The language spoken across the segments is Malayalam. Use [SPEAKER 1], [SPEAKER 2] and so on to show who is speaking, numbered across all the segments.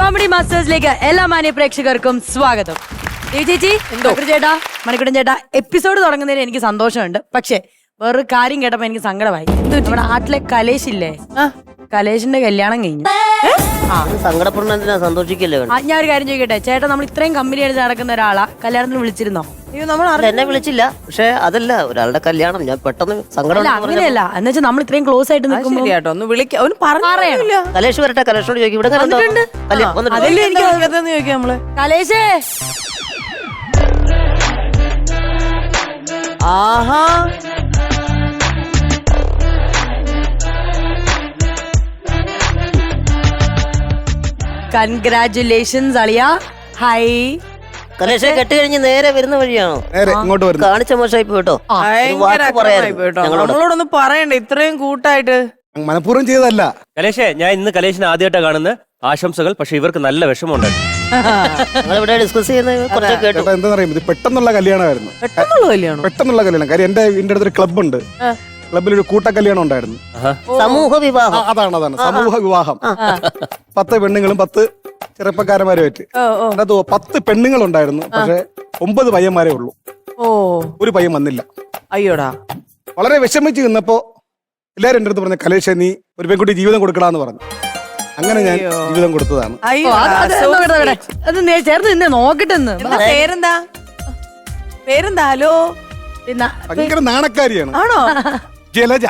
[SPEAKER 1] കോമഡി മാസ്റ്റേഴ്സിലേക്ക് എല്ലാ മാന്യ പ്രേക്ഷകർക്കും സ്വാഗതം. ചേച്ചി, ചേട്ടാ, മണിക്കുട്ടൻ ചേട്ടാ, എപ്പിസോഡ് തുടങ്ങുന്നതിന് എനിക്ക് സന്തോഷമുണ്ട്. പക്ഷെ വേറൊരു കാര്യം കേട്ടപ്പോ എനിക്ക് സങ്കടമായി. നമ്മുടെ നാട്ടിലെ കലേഷില്ലേ, കലേഷിന്റെ കല്യാണം കഴിഞ്ഞു.
[SPEAKER 2] സങ്കടപ്പെടുന്നതിനാ സന്തോഷിക്കല്ലേ?
[SPEAKER 1] ഞാൻ ഒരു കാര്യം ചോദിക്കട്ടെ ചേട്ടാ, നമ്മൾ ഇത്രയും കമ്പനി എടുത്ത് നടക്കുന്ന ഒരാളാ കല്യാണത്തിന് വിളിച്ചിരുന്നോ?
[SPEAKER 2] എന്നെ വിളിച്ചില്ല. പക്ഷെ അതല്ല, ഒരാളുടെ കല്യാണം ഞാൻ പെട്ടെന്ന് സങ്കടം.
[SPEAKER 1] അങ്ങനെയല്ല, എന്ന് വെച്ചാൽ നമ്മൾ ഇത്രയും ക്ലോസ് ആയിട്ട് നിൽക്കുമ്പോൾ
[SPEAKER 2] കലേഷ് വരട്ടെ, കലേഷോട് ചോദിക്കും. ഇവിടെ
[SPEAKER 1] കലേഷേ,
[SPEAKER 3] ആഹാ,
[SPEAKER 1] കൺഗ്രാറ്റുലേഷൻസ് അളിയ. ഹായ്.
[SPEAKER 2] കലേഷെ കെട്ടി കഴിഞ്ഞ് നേരെ വരുന്ന വഴിയാണോ?
[SPEAKER 4] ഇങ്ങോട്ട് വരുന്നു.
[SPEAKER 2] കാണിച്ച മോശമായി പോയിട്ടോ.
[SPEAKER 3] നമ്മളോടൊന്നും പറയണ്ട, ഇത്രയും കൂട്ടായിട്ട്.
[SPEAKER 4] മനഃപൂർവ്വം ചെയ്തതല്ല.
[SPEAKER 5] കലേഷേ, ഞാൻ ഇന്ന് കലേഷിനെ ആദ്യമായിട്ടാണ് കാണുന്നത്. ആശംസകൾ. പക്ഷെ ഇവർക്ക് നല്ല വിഷമമുണ്ട്.
[SPEAKER 2] ഞങ്ങളിവിടെ ഡിസ്കസ് ചെയ്യുന്നത് കുറച്ച് കേട്ടു.
[SPEAKER 4] എന്താണെന്നറിയാം, ഇത് പെട്ടെന്നുള്ള കല്യാണമായിരുന്നു. പെട്ടെന്നുള്ള കല്യാണം. കാര്യം എന്റെ അടുത്തൊരു ക്ലബ്ബുണ്ട്. ക്ലബിൽ ഒരു കൂട്ട കല്യാണം ഉണ്ടായിരുന്നു.
[SPEAKER 2] സമൂഹ വിവാഹം.
[SPEAKER 4] അതാണ് സമൂഹ വിവാഹം. 10 പെണ്ണുങ്ങളും 10 ചെറുപ്പക്കാരന്മാരുമായിട്ട്. അതിനകത്ത് 10 പെണ്ണുങ്ങളുണ്ടായിരുന്നു. പക്ഷെ 9 പയ്യന്മാരേ ഉള്ളൂ. ഒരു പയ്യൻ വന്നില്ല.
[SPEAKER 3] അയ്യോടാ.
[SPEAKER 4] വളരെ വിഷമിച്ച് നിന്നപ്പോ എല്ലാരും എന്റെ അടുത്ത് പറഞ്ഞു, കലേഷ നീ ഒരു പെൺകുട്ടി ജീവിതം കൊടുക്കടാന്ന് പറഞ്ഞു. അങ്ങനെ ഞാൻ ജീവിതം കൊടുത്തതാണ്.
[SPEAKER 1] ചേർന്ന് നിന്നെ നോക്കട്ടെ.
[SPEAKER 3] പേരെന്താ? പേരെന്താ? ഹലോ.
[SPEAKER 4] ഭയങ്കര നാണക്കാരിയാണ്.
[SPEAKER 3] ആണോ?
[SPEAKER 4] ജലജ.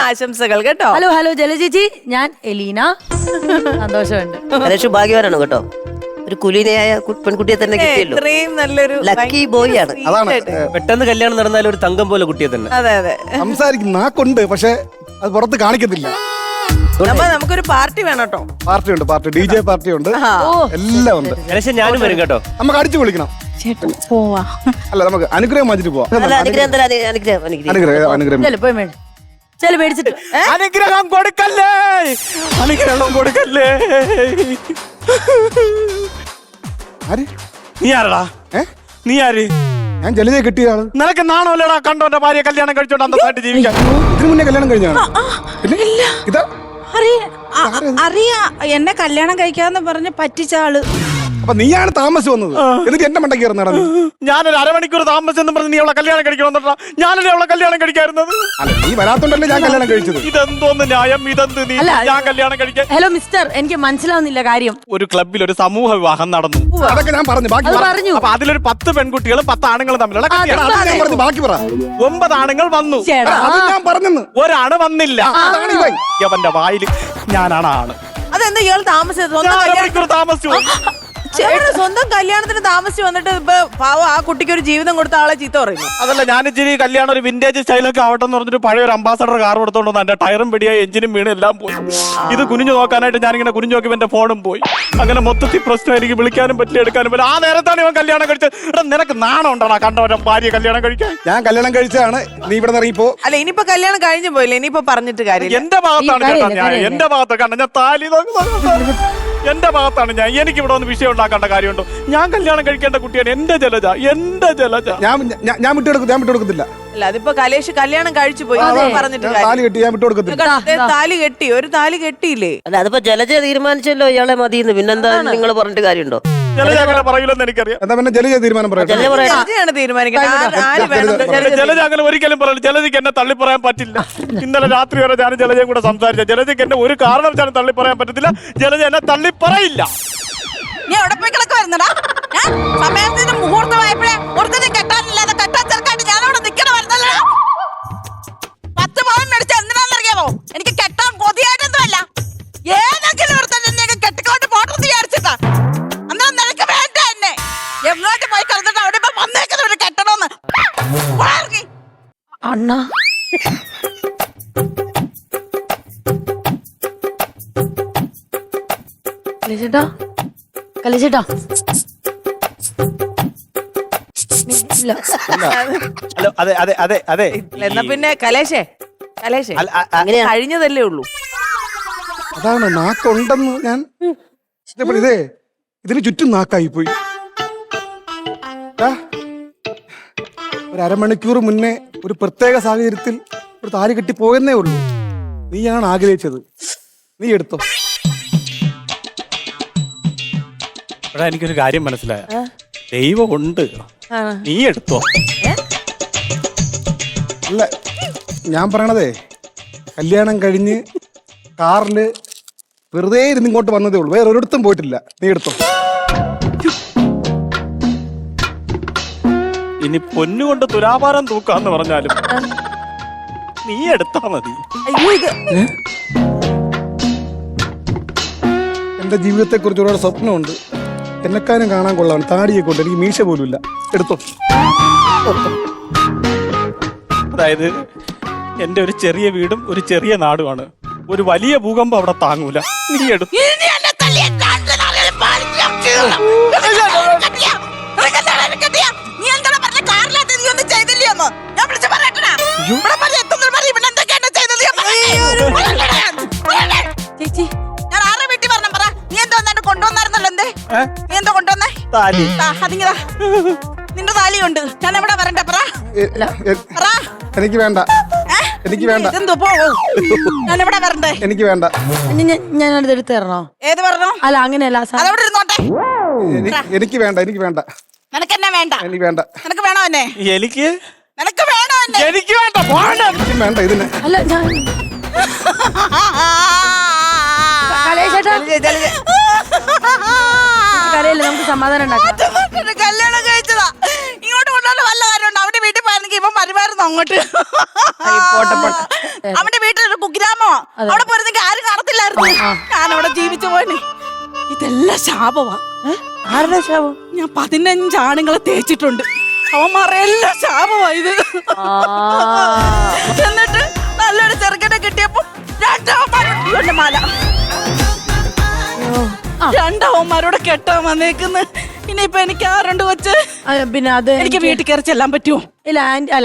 [SPEAKER 3] ആശംസകൾ കേട്ടോ.
[SPEAKER 1] ഹലോ ഹലോ ജല ചേച്ചി, ഞാൻ എലീന. സന്തോഷമുണ്ട്.
[SPEAKER 2] കലേഷ് ഭാഗ്യവാനാണ് കേട്ടോ. ഒരു കുലീനയായ പെൺകുട്ടിയെ തന്നെ കിട്ടിയല്ലോ.
[SPEAKER 3] ഇത്രയും നല്ലൊരു
[SPEAKER 2] ലക്കി ബോയ് ആണ്.
[SPEAKER 4] അതാണ്
[SPEAKER 5] പെട്ടെന്ന് കല്യാണം നടന്നാലും ഒരു തങ്കം പോലെ കുട്ടിയെ തന്നെ.
[SPEAKER 3] അതെ അതെ.
[SPEAKER 4] സംസാരിക്കും, നാക്കുണ്ട്, പക്ഷെ അത് പുറത്ത് കാണിക്കത്തില്ല.
[SPEAKER 3] നമുക്കൊരു പാർട്ടി വേണം കേട്ടോ.
[SPEAKER 4] പാർട്ടി ഉണ്ട്, പാർട്ടി DJ പാർട്ടി ഉണ്ട്, എല്ലാം ഉണ്ട്.
[SPEAKER 5] കലേഷ് ഞാനും വരും കേട്ടോ.
[SPEAKER 4] നമുക്ക് അടിച്ചു വിളിക്കണം.
[SPEAKER 1] പോവാ.
[SPEAKER 4] അല്ല, നമുക്ക് അനുഗ്രഹം വാങ്ങിച്ചിട്ട് പോവാം. അനുഗ്രഹം
[SPEAKER 1] മേടിച്ചിട്ട്
[SPEAKER 5] അനുഗ്രഹം കൊടുക്കല്ലേ, അനുഗ്രഹം കൊടുക്കല്ലേ.
[SPEAKER 4] ആര്?
[SPEAKER 5] നീ ആരടാ? നീ ആര്?
[SPEAKER 4] ഞാൻ ജലജയെ കിട്ടിയ ആള്.
[SPEAKER 5] നിനക്ക് നാണോല്ലടാ കണ്ടോന്റെ ഭാര്യ കല്യാണം കഴിച്ചോണ്ട് അന്തസ്സായിട്ട് ജീവിക്കാൻ?
[SPEAKER 4] ഇതിനു മുന്നേ കല്യാണം കഴിഞ്ഞാണ്. ഇതാ
[SPEAKER 6] അറിയാ, എന്നെ കല്യാണം കഴിക്കാന്ന് പറഞ്ഞ് പറ്റിച്ച ആള്.
[SPEAKER 4] അപ്പൊ നീയാണ് താമസിച്ച് വന്നത്. എന്നിട്ട് എന്റെ മണ്ടയ്ക്ക് കയറി നടന്നു.
[SPEAKER 5] ഞാനൊരു അരമണിക്കൂർ താമസിച്ചെന്ന് പറഞ്ഞ് നീ അവളെ കല്യാണം കഴിക്കണമെന്നാ? ഞാനല്ലേ അവളെ കല്യാണം കഴിക്കാറുന്നത്?
[SPEAKER 4] അല്ല, നീ വരാത്തോണ്ടല്ലേ ഞാൻ കല്യാണം കഴിച്ചത്.
[SPEAKER 5] ഇതെന്തോന്ന് ന്യായം? ഇതെന്ത് നീ ഞാൻ കല്യാണം കഴിക്കാൻ?
[SPEAKER 1] ഹലോ മിസ്റ്റർ, എനിക്ക് മനസ്സിലാവുന്നില്ല കാര്യം.
[SPEAKER 5] ഒരു ക്ലബിൽ ഒരു സമൂഹ വിവാഹം നടന്നു.
[SPEAKER 4] അതൊക്കെ ഞാൻ പറഞ്ഞു. ബാക്കി
[SPEAKER 1] പറഞ്ഞു.
[SPEAKER 5] അപ്പൊ അതിലൊരു 10 പെൺകുട്ടികളും 10 ആണുങ്ങളും തമ്മിലുള്ള കല്യാണം.
[SPEAKER 4] ഞാൻ പറഞ്ഞു, ബാക്കി പറ.
[SPEAKER 5] 9 ആണുങ്ങൾ വന്നു.
[SPEAKER 4] അത് ഞാൻ പറഞ്ഞെന്ന്.
[SPEAKER 5] ഒരാണ് വന്നില്ല. അവന്റെ വായിൽ ഞാനാണ് ആണ്.
[SPEAKER 3] അതെന്താ ഇയാൾ താമസിച്ചത്?
[SPEAKER 5] അരമണിക്കൂർ താമസിച്ചു.
[SPEAKER 3] സ്വന്തം കല്യാണത്തിന് താമസിച്ച് വന്നിട്ട് ഇപ്പൊ പാവം ആ കുട്ടിക്ക് ഒരു ജീവിതം കൊടുത്ത ആളെ ചീത്ത പറയുന്നു.
[SPEAKER 5] അതല്ല, ഞാൻ ഇച്ചിരി കല്യാണം ഒരു വിന്റേജ് സ്റ്റൈലൊക്കെ ആവട്ടെ എന്ന് പറഞ്ഞിട്ട് പഴയ ഒരു അംബാസഡർ കാർ കൊടുത്തോണ്ട് എന്റെ ടയറും പിടിയായി എഞ്ചിനും വീണ് എല്ലാം പോയി. ഇത് കുനിഞ്ഞു നോക്കാനായിട്ട് ഞാനിങ്ങനെ കുനിഞ്ഞു നോക്കി എന്റെ ഫോണും പോയി. അങ്ങനെ മൊത്തത്തിൽ പ്രശ്നം. എനിക്ക് വിളിക്കാനും പറ്റില്ല, എടുക്കാനും പറ്റില്ല. ആ നേരത്താണ് ഇവൻ കല്യാണം കഴിച്ചത്. എടാ, നിനക്ക് നാണം ഉണ്ടാ കണ്ടവരെ ഭാര്യ കല്യാണം കഴിക്കാൻ?
[SPEAKER 4] ഞാൻ കല്യാണം കഴിച്ചതാണ്. നീ ഇവിടെ ഇറങ്ങിപ്പോ.
[SPEAKER 3] അല്ല, ഇനിയിപ്പോ കല്യാണം കഴിഞ്ഞു പോയില്ലേ, ഇനിയിപ്പോ പറഞ്ഞിട്ട് കാര്യം.
[SPEAKER 5] എന്റെ ഭാഗത്താണ് കേട്ടോ ഞാൻ. എന്റെ ഭാഗത്ത് കണ്ട ഞാൻ താലി എന്റെ ഭാഗത്താണ് ഞാൻ. എനിക്ക് ഇവിടെ ഒന്ന് വിഷയം ഉണ്ടാക്കേണ്ട കാര്യമുണ്ടോ? ഞാൻ കല്യാണം കഴിക്കേണ്ട കുട്ടിയാണ് എന്റെ ജലജ, എന്റെ ജലജ.
[SPEAKER 4] ഞാൻ വിട്ടുകൊടുക്കത്തില്ല.
[SPEAKER 3] അല്ല, അതിപ്പോ കലേഷ് കല്യാണം കഴിച്ചു പോയി പറഞ്ഞിട്ട്
[SPEAKER 4] താലി കെട്ടി ഞാൻ വിട്ടുകൊടുക്കത്തില്ല.
[SPEAKER 3] താലി കെട്ടി, ഒരു താലി കെട്ടിയില്ലേ?
[SPEAKER 2] അല്ല, അതിപ്പോ ജലജ തീരുമാനിച്ചല്ലോ ഇയാളെ മതിയെന്ന്. പിന്നെന്താ നിങ്ങൾ പറഞ്ഞിട്ട് കാര്യമുണ്ടോ?
[SPEAKER 5] ജലജ അങ്ങനെ പറയില്ലെന്ന് എനിക്കറിയാം.
[SPEAKER 4] എന്താ പിന്നെ ജലജ തീരുമാനം പറയാം.
[SPEAKER 3] ജലജയാണ് തീരുമാനിക്കുന്നത്.
[SPEAKER 5] ജലജ അങ്ങനെ ഒരിക്കലും പറയില്ല. ജലജയ്ക്ക് എന്നെ തള്ളി പറയാൻ പറ്റില്ല. ഇന്നലെ രാത്രി വരെ ഞാൻ ജലജയും കൂടെ സംസാരിച്ച. ജലജയ്ക്ക് എന്നെ ഒരു കാരണവശാലും തള്ളി പറയാൻ പറ്റത്തില്ല. ജലജ എന്നെ തള്ളി പറയില്ല.
[SPEAKER 6] നീ എവിടെ പോയി കിടക്ക് വരുന്നടാ? സമയത്തിന് മുഹൂർത്തമായപ്പോഴേ ഒരുത്തനെ കെട്ടാനില്ലാതെ കെട്ടാൻ ചെറുക്കായിട്ട് ഞാനവിടെ നിൽക്കണ വരുന്നല്ലോ. 10 പവൻ മേടിച്ച എന്തിനാണെന്നറിയാമോ? എനിക്ക് കെട്ടാൻ കൊതിയായിട്ടൊന്നുമല്ല. ഏതെങ്കിലും ഒരുത്തന്നെ കെട്ടിക്കൊണ്ട് പോട്ടെന്ന് വിചാരിച്ചിട്ടാ. അന്നേരം നിനക്ക് വേണ്ട എന്നെ. എങ്ങോട്ട് പോയി കിടന്നിട്ട് അവിടെ ഇപ്പൊ വന്നേക്കുന്നവര് കെട്ടണോന്ന്
[SPEAKER 1] അണ്ണ. കലേശേട്ടാ, കലേശേട്ടാ.
[SPEAKER 5] അതെ അതെ അതെ അതെ.
[SPEAKER 3] എന്നാ പിന്നെ കലേഷേ കഴിഞ്ഞതല്ലേ ഉള്ളൂ.
[SPEAKER 4] അതാണ് നാക്കുണ്ടെന്ന് ഞാൻ ഇതേ ഇതിന് ചുറ്റും നാക്കായി പോയി. ഒരു അരമണിക്കൂർ മുന്നേ ഒരു പ്രത്യേക സാഹചര്യത്തിൽ ഒരു താലി കെട്ടി പോയെന്നേ ഉള്ളൂ. നീയാണ് ആഗ്രഹിച്ചത്, നീ എടുത്തോ.
[SPEAKER 5] ഇവിടെ എനിക്കൊരു കാര്യം മനസ്സിലായ ദൈവം ഉണ്ട്, നീ എടുത്തോ.
[SPEAKER 4] അല്ല ഞാൻ പറയണതേ, കല്യാണം കഴിഞ്ഞ് കാറില് വെറുതെ ഇരുന്ന് ഇങ്ങോട്ട് വന്നതേ ഉള്ളൂ, വേറെ ഒരിടത്തും പോയിട്ടില്ല. നീ എടുത്തോ.
[SPEAKER 5] ഇനി പൊന്നുകൊണ്ട് തുലാഭാരം തൂക്കാന്ന് പറഞ്ഞാലും നീ എടുത്താ മതി.
[SPEAKER 3] അയ്യോ ഇത്
[SPEAKER 4] എന്റെ ജീവിതത്തെ കുറിച്ച് ഒരുപാട് സ്വപ്നമുണ്ട്. എന്നെക്കാനും കാണാൻ കൊള്ളാണ്, താടിയൊക്കെ ഉണ്ട്, എനിക്ക് മീശ പോലും ഇല്ല. എടുത്തോ.
[SPEAKER 5] അതായത് എന്റെ ഒരു ചെറിയ വീടും ഒരു ചെറിയ നാടുമാണ്. ഒരു വലിയ ഭൂകമ്പം അവിടെ താങ്ങൂല. നീ എടുത്തു.
[SPEAKER 6] ഇനി എന്നെ തല്ലിയ കാഞ്ചന അറിയാൻ പാടില്ല. നീ എന്താണ് പറഞ്ഞ കാറിനകത്ത് നീ ഒന്നും ചെയ്തില്ലയോന്ന് ഞാൻ വിളിച്ച് പറയട്ടാ. ഇവിടെ പറഞ്ഞ എത്തുന്ന പറയും ഇവിടെ എന്തൊക്കെയാണ് ചെയ്തത് ഞാൻ പറയട്ടെ.
[SPEAKER 1] ചേച്ചി
[SPEAKER 6] ഞാൻ ആരുടെ വീട്ടിൽ പറഞ്ഞ പറ. നീ എന്തോ എന്താണ് കൊണ്ടുവന്നായിരുന്നല്ലോ. എന്തേ നീ എന്തോ കൊണ്ടുവന്നേ?
[SPEAKER 5] താലി.
[SPEAKER 6] അതിങ്ങതാ നിന്റെ താലിയുണ്ട്. ഞാൻ എവിടെ വരണ്ട പറ. പറ.
[SPEAKER 4] എനിക്ക് വേണ്ട, എനിക്ക് വേണ്ട,
[SPEAKER 6] ഇതെന്തോ പോ. ഞാൻ എവിടെ വരണ്ടേ?
[SPEAKER 4] എനിക്ക് വേണ്ട,
[SPEAKER 1] ഞാൻ അടുത്ത് എടുത്ത് തരണോ?
[SPEAKER 6] ഏത് പറഞ്ഞോ?
[SPEAKER 1] അല്ല അങ്ങനെയല്ല സാർ.
[SPEAKER 6] അതെവിടെ ഇരുന്നോട്ടെ.
[SPEAKER 4] എനിക്ക് വേണ്ട, എനിക്ക് വേണ്ട,
[SPEAKER 6] നിനക്ക് എന്നെ വേണ്ട.
[SPEAKER 4] എനിക്ക് വേണ്ട,
[SPEAKER 6] നിനക്ക് വേണോ എന്നെ?
[SPEAKER 5] എനിക്ക്
[SPEAKER 6] നിനക്ക് വേണോ എന്നെ?
[SPEAKER 5] എനിക്ക് വേണ്ട. പോണ്ട.
[SPEAKER 4] എനിക്ക് വേണ്ട ഇതിന്.
[SPEAKER 1] അല്ല ഞാൻ കലേശേട്ടാ കലയില്ല, നമുക്ക് സമാധാനം ഉണ്ടാക്കാം.
[SPEAKER 6] ഒറ്റ കല്യാണം കഴിച്ചതാ. ഇങ്ങോട്ട് കൊണ്ടുവന്ന വല്ല കാര്യമുണ്ട്. അവന്റെ വീട്ടിൽ പോയിരുന്നെങ്കിൽ ഇവൻ പരിമാറുന്നു അങ്ങോട്ട്. അവന്റെ വീട്ടിലൊരു കുഗ്രാമോ, അവിടെ പോയിരുന്നെങ്കിൽ ആരും കാണത്തില്ലായിരുന്നു. ഞാൻ അവിടെ ജീവിച്ചു പോയിന്. ഇതെല്ലാം ശാപമാ.
[SPEAKER 1] ആരുടെ ശാപം?
[SPEAKER 6] ഞാൻ 15 ആണുങ്ങളെ തേച്ചിട്ടുണ്ട്. അവന്മാരെല്ലാം ശാപമാ ഇത്. എന്നിട്ട് നല്ലൊരു ചെറുക്കനെ കിട്ടിയപ്പോ രണ്ടാവന്മാരുടെ മാല രണ്ടാവന്മാരോട് കെട്ടാൻ വന്നേക്കുന്നു. ഇനിയിപ്പൊ എനിക്ക് ആരുണ്ട് വെച്ച്?
[SPEAKER 1] പിന്നെ അത്
[SPEAKER 6] എനിക്ക് വീട്ടിൽ കയറി ചെല്ലാൻ പറ്റുമോ?
[SPEAKER 1] ഇല്ല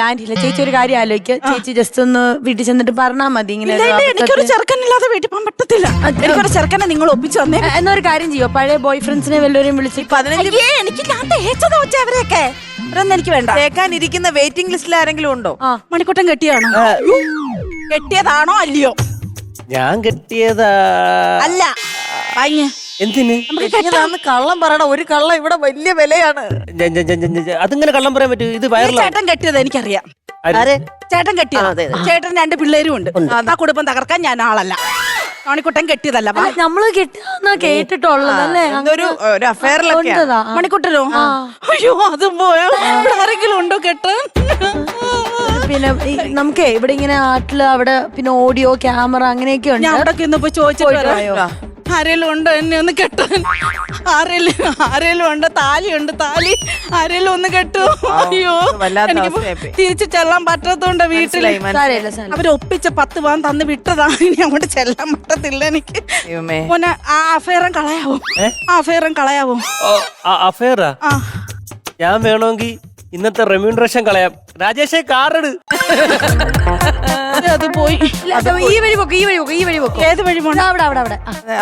[SPEAKER 1] ആന്റി ഇല്ല, ചേച്ചി ഒരു കാര്യം ആലോചിക്കുക. ചേച്ചി ജസ്റ്റ് ഒന്ന് വീട്ടിൽ ചെന്നിട്ട് പറഞ്ഞാൽ മതി. ഇങ്ങനെ ഒരു
[SPEAKER 6] എനിക്കൊരു
[SPEAKER 1] അബദ്ധത്തിൽ-
[SPEAKER 6] ചെറുക്കനില്ലാതെ വീട്ടിൽ പോകാൻ പറ്റത്തില്ല. എനിക്കൊരു ചെറുക്കനെ നിങ്ങൾ ഒപ്പിച്ചു തന്നേ.
[SPEAKER 1] എന്നാ ഒരു കാര്യം ചെയ്യോ, പഴയ ബോയ് ഫ്രണ്ട്സിനെ വല്ലവരെയും വിളിച്ച്
[SPEAKER 6] അയ്യേ, എനിക്ക് ഞാൻ തേച്ചതാ വെച്ച അവരെയൊക്കെ. അവരൊന്നും എനിക്ക് വേണ്ട.
[SPEAKER 3] കേൾക്കാനിരിക്കുന്ന വെയിറ്റിംഗ് ലിസ്റ്റിൽ ആരെങ്കിലും ഉണ്ടോ?
[SPEAKER 6] മണിക്കൂട്ടൻ കെട്ടിയാണോ? കെട്ടിയതാണോ അല്ലയോ?
[SPEAKER 2] ഞാൻ കെട്ടിയതാ.
[SPEAKER 6] അല്ല പയ്യ
[SPEAKER 2] എന്തിന്?
[SPEAKER 3] കെട്ടിയതാന്ന് കള്ളം പറയണ. ഒരു കള്ളം ഇവിടെ വലിയ വിലയാണ്.
[SPEAKER 2] അതിങ്ങനെ കള്ളം പറയാൻ പറ്റൂ? ഇത് വയറിലാണ്.
[SPEAKER 6] ചേട്ടൻ കെട്ടിയത് എനിക്കറിയാം.
[SPEAKER 2] ആരെ?
[SPEAKER 6] ചേട്ടൻ കെട്ടിയത്. ചേട്ടൻ 2 പിള്ളേരും ഉണ്ട്. ആ കുടുംബം തകർക്കാൻ ഞാൻ ആളല്ല. മണിക്കുട്ടൻ കെട്ടിയതല്ല.
[SPEAKER 1] നമ്മള് കേട്ടിട്ടുള്ളത് അല്ലേ?
[SPEAKER 3] ഒരു അഫയറിലൊക്കെ
[SPEAKER 1] ഉണ്ടതാ.
[SPEAKER 6] മണിക്കുട്ടനോ? അയ്യോ അതും പോയോ? ഇവിടെ ആരെങ്കിലും ഉണ്ടോ കെട്ടാൻ?
[SPEAKER 1] പിന്നെ നമുക്കേ ഇവിടെ ഇങ്ങനെ ആട്ടില് അവിടെ പിന്നെ ഓഡിയോ ക്യാമറ അങ്ങനെയൊക്കെ ഉണ്ട്.
[SPEAKER 6] ഞാൻ അവിടെ ഇന്നിപ്പോ ചോദിച്ചിട്ട് വരായോ? ആരേലും ഉണ്ടോ എന്നെ ഒന്ന് കെട്ടാൻ? ആരേലും ഉണ്ടോ? താലിയുണ്ട്, താലി ആരേലും ഒന്ന് കെട്ടു. അയ്യോ
[SPEAKER 3] വല്ലാത്ത
[SPEAKER 6] എനിക്ക്
[SPEAKER 3] അവസ്ഥയായിപ്പോയി.
[SPEAKER 6] തിരിച്ചു ചെല്ലാൻ പറ്റാത്തോണ്ട് വീട്ടില്
[SPEAKER 1] സാരമില്ല, സാരമില്ല.
[SPEAKER 6] അവരൊപ്പിച്ച 10 പവൻ തന്ന് വിട്ടതാ. ഇനി അങ്ങോട്ട് ചെല്ലാൻ പറ്റത്തില്ല എനിക്ക്.
[SPEAKER 3] ദൈവമേ.
[SPEAKER 6] മോനെ ആ അഫയറും കളയാവോ? ആ അഫയറും കളയാവോ?
[SPEAKER 2] അഫയറാ?
[SPEAKER 6] ആ
[SPEAKER 2] ഞാൻ വേണമെങ്കിൽ ഇന്നത്തെ റെമ്യൂണറേഷൻ കളയാം. രാജേഷേ കാറെടു.
[SPEAKER 6] അത് പോയി.
[SPEAKER 1] ഈ വഴി പൊക്കോ, ഈ വഴി പൊക്കോ.
[SPEAKER 6] ഏത് വഴി പോണ?
[SPEAKER 1] അവിടെ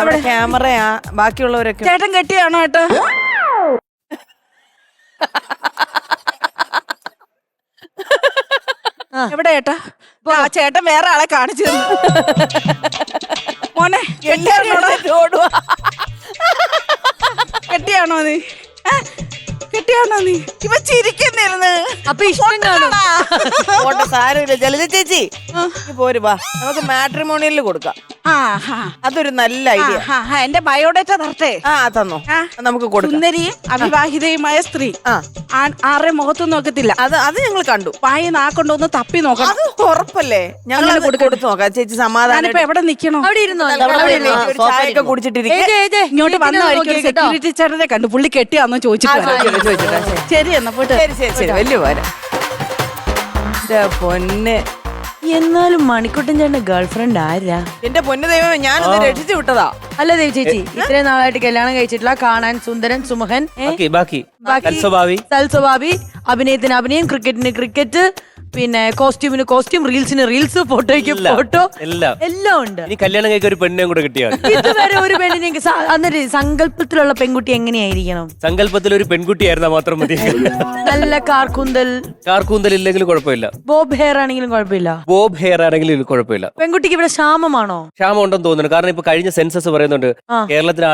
[SPEAKER 3] അവിടെ ക്യാമറയാ. ബാക്കിയുള്ളവരൊക്കെ
[SPEAKER 6] ചേട്ടൻ കെട്ടിയാണോ ഏട്ടാ? എവിടെ ഏട്ടാ? ആ ചേട്ടൻ വേറെ ആളെ കാണിച്ചു തന്നു. മോനെ കെട്ടിയാണോ? കെട്ടിയാണോ നീ? കെട്ടിയാണോ നീ? ഇവ ചിരിക്കുന്നിരുന്ന്.
[SPEAKER 1] അപ്പൊ ഇഷ്ടം കാണും.
[SPEAKER 3] പോട്ടെ, സാരമില്ല. ജലജ ചേച്ചി പോര് വാ, നമുക്ക് മാട്രിമോണിയലിൽ കൊടുക്കാം. അതൊരു നല്ല ഐഡിയ.
[SPEAKER 6] എന്റെ ബയോഡേറ്റ തരട്ടെ?
[SPEAKER 3] തന്നോ,
[SPEAKER 6] ആ.
[SPEAKER 3] നമുക്ക് കൊടുക്കാം.
[SPEAKER 6] സുന്ദരിയും അവിവാഹിതയുമായ സ്ത്രീ. ആരുടെ മുഖത്തും നോക്കത്തില്ല.
[SPEAKER 3] അത് ഞങ്ങൾ കണ്ടു.
[SPEAKER 6] വായി നാക്കൊണ്ടൊന്ന് തപ്പി നോക്കണം.
[SPEAKER 3] അത് ഉറപ്പല്ലേ? ഞങ്ങൾ കൊടുത്തു നോക്കാം. ചേച്ചി സമാധാനം.
[SPEAKER 6] ഞാനിപ്പോ എവിടെ നിക്കണോ?
[SPEAKER 1] അവിടെ ഇരുന്നോ.
[SPEAKER 3] ഒരു ചായയൊക്കെ കുടിച്ചിട്ടിരിക്കും.
[SPEAKER 6] ഇങ്ങോട്ട് വന്ന വഴിക്ക് സെക്യൂരിറ്റി ചേട്ടനെ കണ്ടു. പുള്ളി കെട്ടിയാന്നോ ചോദിച്ചിട്ട്. ശരി എന്നാ പോട്ടെ.
[SPEAKER 3] ശരി വലിയ പോരാ. പൊന്ന്,
[SPEAKER 1] എന്നാലും മണിക്കുട്ടൻ ചേട്ടന്റെ ഗേൾഫ്രണ്ട് ആരാ?
[SPEAKER 3] എന്റെ പൊന്നു ദൈവമേ, ഞാനത് രക്ഷിച്ചു വിട്ടതാ.
[SPEAKER 1] അല്ല ദേവ് ചേച്ചി, ഇത്രയും നാളായിട്ട് കല്യാണം കഴിച്ചിട്ടില്ല, കാണാൻ സുന്ദരൻ സുമുഖൻ,
[SPEAKER 2] ബാക്കി സൽസ്വഭാവി,
[SPEAKER 1] സൽസ്വഭാവി, അഭിനയത്തിന് അഭിനയം, ക്രിക്കറ്റിന് ക്രിക്കറ്റ്, പിന്നെ കോസ്റ്റ്യൂമിന് കോസ്റ്റ്യൂം, റീൽസിന് റീൽസ്, ഫോട്ടോയ്ക്ക് ഫോട്ടോ,
[SPEAKER 7] എല്ലാം
[SPEAKER 1] എല്ലാം ഉണ്ട്.
[SPEAKER 7] ഇനി കല്യാണം കഴിക്കാൻ ഒരു പെണ്ണിനെയും കൂടെ കിട്ടിയാണ്.
[SPEAKER 1] ഇതുവരെ ഒരു പെണ്ണിനെ അന്നൊരു സങ്കല്പത്തിലുള്ള പെൺകുട്ടി എങ്ങനെയായിരിക്കണം?
[SPEAKER 7] സങ്കല്പത്തിൽ ഒരു പെൺകുട്ടിയായിരുന്നാ മാത്രം മതി.
[SPEAKER 1] നല്ല കാർക്കൂന്തൽ,
[SPEAKER 7] കാർക്കൂന്തൽ ഇല്ലെങ്കിലും കുഴപ്പമില്ല,
[SPEAKER 1] ബോബ് ഹെയർ ആണെങ്കിലും കുഴപ്പമില്ല,
[SPEAKER 7] ബോബ് ഹെയർ ആണെങ്കിലും കുഴപ്പമില്ല.
[SPEAKER 1] പെൺകുട്ടിക്ക് ഇവിടെ ക്ഷാമമാണോ?
[SPEAKER 7] ക്ഷാമം ഉണ്ടെന്ന് തോന്നുന്നു. കാരണം ഇപ്പൊ കഴിഞ്ഞ സെൻസസ് പറയുന്നുണ്ട് കേരളത്തിലെ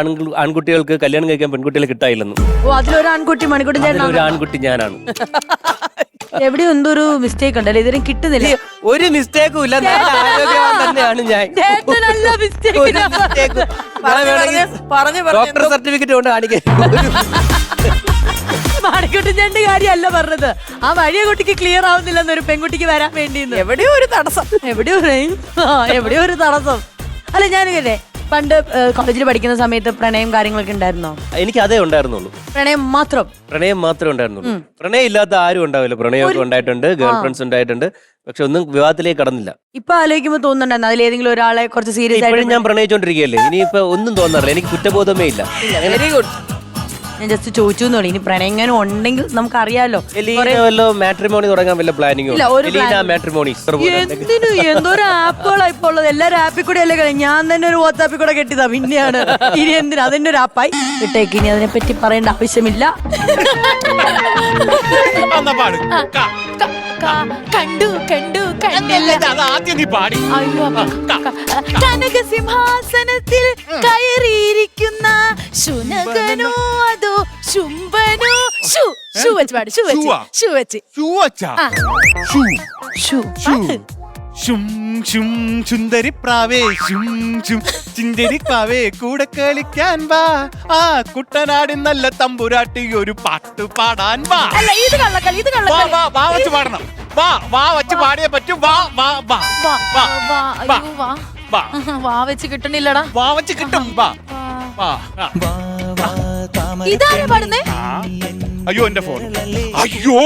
[SPEAKER 7] ആൺകുട്ടികൾക്ക് കല്യാണം കഴിക്കാൻ പെൺകുട്ടികളെ കിട്ടായില്ലെന്നും.
[SPEAKER 1] ഓ, അതിലൊരു ആൺകുട്ടി മണിക്കൂട്ടൻ ചേട്ടൻ.
[SPEAKER 7] ഒരു ആൺകുട്ടി ഞാനാണ്.
[SPEAKER 1] എവിടെയോ എന്തോ ഒരു മിസ്റ്റേക്ക് ഉണ്ടല്ലോ, ഇതിനും കിട്ടുന്നില്ല.
[SPEAKER 7] ഒരു മിസ്റ്റേക്കും ഇല്ല, നല്ല ആരോഗ്യവാൻ തന്നെയാണ് ഞാൻ.
[SPEAKER 1] ചേട്ടനല്ല mistake.
[SPEAKER 7] ഒരു mistake ഉം. ഞാൻ വേണമെങ്കിൽ
[SPEAKER 3] പറഞ്ഞു
[SPEAKER 7] ഡോക്ടർ സർട്ടിഫിക്കറ്റ് കൊണ്ട് കാണിക്കാൻ.
[SPEAKER 1] മണിക്കൂട്ടൻ ചേട്ടന്റെ കാര്യമല്ല പറഞ്ഞത്. ആ വഴിയ കുട്ടിക്ക് ക്ലിയർ ആവുന്നില്ലെന്ന്, ഒരു പെൺകുട്ടിക്ക് വരാൻ വേണ്ടി
[SPEAKER 3] എവിടെയോ ഒരു തടസ്സം,
[SPEAKER 1] എവിടെയോ ഒരു തടസ്സം. അല്ല, ഞാനില്ലേ പണ്ട് കോളേജിൽ പഠിക്കുന്ന സമയത്ത് പ്രണയം കാര്യങ്ങളൊക്കെ ഉണ്ടായിരുന്നോ?
[SPEAKER 7] എനിക്ക് അതേ ഉണ്ടായിരുന്നുള്ളൂ.
[SPEAKER 1] പ്രണയം മാത്രം?
[SPEAKER 7] പ്രണയം മാത്രമേ ഉണ്ടായിരുന്നുള്ളൂ. പ്രണയം ഇല്ലാത്ത ആരും ഉണ്ടാവില്ല. പ്രണയമൊക്കെ ഉണ്ടായിട്ടുണ്ട്, ഗേൾ ഫ്രണ്ട്സ് ഉണ്ടായിട്ടുണ്ട്, പക്ഷെ ഒന്നും വിവാഹത്തിലേക്ക് കടന്നില്ല.
[SPEAKER 1] ഇപ്പൊ ആലോചിക്കുമ്പോ തോന്നുന്നുണ്ടായിരുന്നു അതിലേതെങ്കിലും ഒരാളെ കുറച്ച് സീരിയസ്
[SPEAKER 7] ഇപ്പോഴും
[SPEAKER 1] ആയിട്ട്?
[SPEAKER 7] ഞാൻ പ്രണയിച്ചോണ്ടിരിക്കുകയല്ലേ, ഇനിയിപ്പോ ഒന്നും തോന്നാറില്ല, എനിക്ക് കുറ്റബോധമേ ഇല്ല.
[SPEAKER 3] Very good.
[SPEAKER 1] ഞാൻ ജസ്റ്റ് ചോദിച്ചു എന്നോളൂ. ഇനി പ്രണയം എങ്ങനെ ഉണ്ടെങ്കിൽ നമുക്കറിയാലോ.
[SPEAKER 7] വല്ലോ മാട്രിമോണി തുടങ്ങാൻ വല്ല പ്ലാനിങ്ങോ?
[SPEAKER 1] ഇല്ല, ഒരു
[SPEAKER 7] മാട്രിമോണി
[SPEAKER 1] എന്തിനു എന്തോരം ആപ്പുകളാ ഇപ്പൊ ഉള്ളത്. എല്ലാരും ആപ്പിൽ കൂടെ അല്ലേ കളി. ഞാൻ തന്നെ ഒരു വാട്സാപ്പിൽ കൂടെ കെട്ടിയതാ, പിന്നെയാണ് ഇനി എന്തിനാ അതിന്റെ ഒരു ആപ്പായി വിട്ടേക്ക്. ഇനി അതിനെ പറ്റി പറയേണ്ട ആവശ്യമില്ല.
[SPEAKER 6] കണ്ടു കണ്ടു കണ്ടില്ല.
[SPEAKER 5] ആദ്യം നീ പാടി.
[SPEAKER 6] അയ്യോ, കനകസിംഹാസനത്തിൽ കയറിയിരിക്കുന്ന ശുനകനോ അതോ ശുംഭനോ? ഷൂ വെച്ച് പാട്, ഷൂ വെച്ച്.
[SPEAKER 5] ചുന്ദരി പ്രാവേ ചിന്തരിക്കാവേ കൂടെ കളിക്കാൻ വാ, ആ കുട്ടനാടി നല്ല തമ്പുരാട്ടി ഒരു പാട്ട് പാടാൻ വാ.
[SPEAKER 6] അല്ല, ഇത് കള്ളക്കളി, ഇത് കള്ളക്കളി.
[SPEAKER 5] വാ വച്ച് പാടണം. വാ വച്ച് പാടിയേ പറ്റൂ. വാ
[SPEAKER 6] വാ വെച്ച് കിട്ടണില്ലടാ.
[SPEAKER 5] വാ വച്ച് കിട്ടും. വാ.
[SPEAKER 6] ഇതാരാ പാടുന്നേ?
[SPEAKER 5] അയ്യോ, എന്റെ ഫോൺ. അയ്യോ,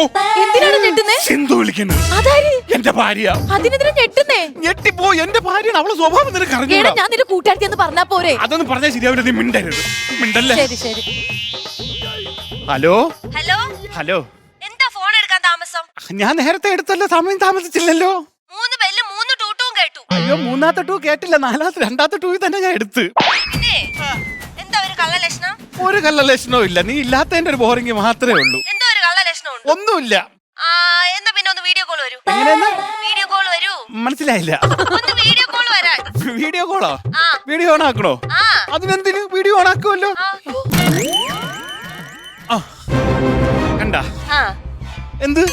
[SPEAKER 6] എന്തിനാണ് ഞെട്ടുന്നേ?
[SPEAKER 5] സിന്ധു വിളിക്കുന്നു.
[SPEAKER 6] അതാര്?
[SPEAKER 5] എന്റെ ഭാര്യ.
[SPEAKER 6] അതിനെതിരെ ഞെട്ടുന്നേ?
[SPEAKER 5] ഞെട്ടിപ്പോ. എന്റെ ഭാര്യയാണ്, അവളെ സ്വഭാവം നിനക്ക്
[SPEAKER 6] എടാ,
[SPEAKER 5] അറിഞ്ഞൂടാ.
[SPEAKER 6] ഞാൻ നിന്റെ കൂട്ടുകാരത്തി എന്ന് പറഞ്ഞാ പോരെ?
[SPEAKER 5] അതൊന്നും പറഞ്ഞാൽ ശരിയാവില്ല, നീ മിണ്ടരുത്. മിണ്ടല്ലേ.
[SPEAKER 6] ശരി ശരി.
[SPEAKER 5] Hello
[SPEAKER 8] hello
[SPEAKER 5] hello.
[SPEAKER 8] എന്താ ഫോൺ എടുക്കാൻ താമസം?
[SPEAKER 5] ഞാൻ നേരത്തെ എടുത്തല്ലോ, സമയം താമസിച്ചില്ലല്ലോ.
[SPEAKER 8] 3 ബെല്ലും 3 ടൂട്ടും കേട്ടു.
[SPEAKER 5] അയ്യോ, മൂന്നാമത്തെ ടൂ കേട്ടില്ല, രണ്ടാമത്തെ ടൂ തന്നെ ഞാൻ എടുത്ത്.
[SPEAKER 8] പിന്നെ എന്താ ഒരു കള്ള ലക്ഷണം?
[SPEAKER 5] ഒരു കള്ള ലക്ഷണവും ഇല്ല, നീ ഇല്ലാത്തതിന്റെ ഒരു ബോറിംഗ് മാത്രമേ ഉള്ളൂ.
[SPEAKER 8] എന്തോ ഒരു കള്ള ലക്ഷണം ഉണ്ട്.
[SPEAKER 5] ഒന്നുമില്ല.
[SPEAKER 8] എന്നാ പിന്നെ ഒന്ന് വീഡിയോ കോൾ വരൂ.
[SPEAKER 5] എങ്ങനെയെന്ന്?
[SPEAKER 8] വീഡിയോ കോൾ വരൂ.
[SPEAKER 5] മനസ്സിലായില്ല.
[SPEAKER 8] ഒന്ന് വീഡിയോ കോൾ വരാൻ.
[SPEAKER 5] വീഡിയോ കോളോ?
[SPEAKER 8] ആ.
[SPEAKER 5] വീഡിയോ ഓൺ ആക്കണോ?
[SPEAKER 8] ആ.
[SPEAKER 5] അതിനെന്തിന് വീഡിയോ ഓൺ ആക്കുമല്ലോ. കണ്ടാ
[SPEAKER 8] ആ.
[SPEAKER 5] എന്ത്?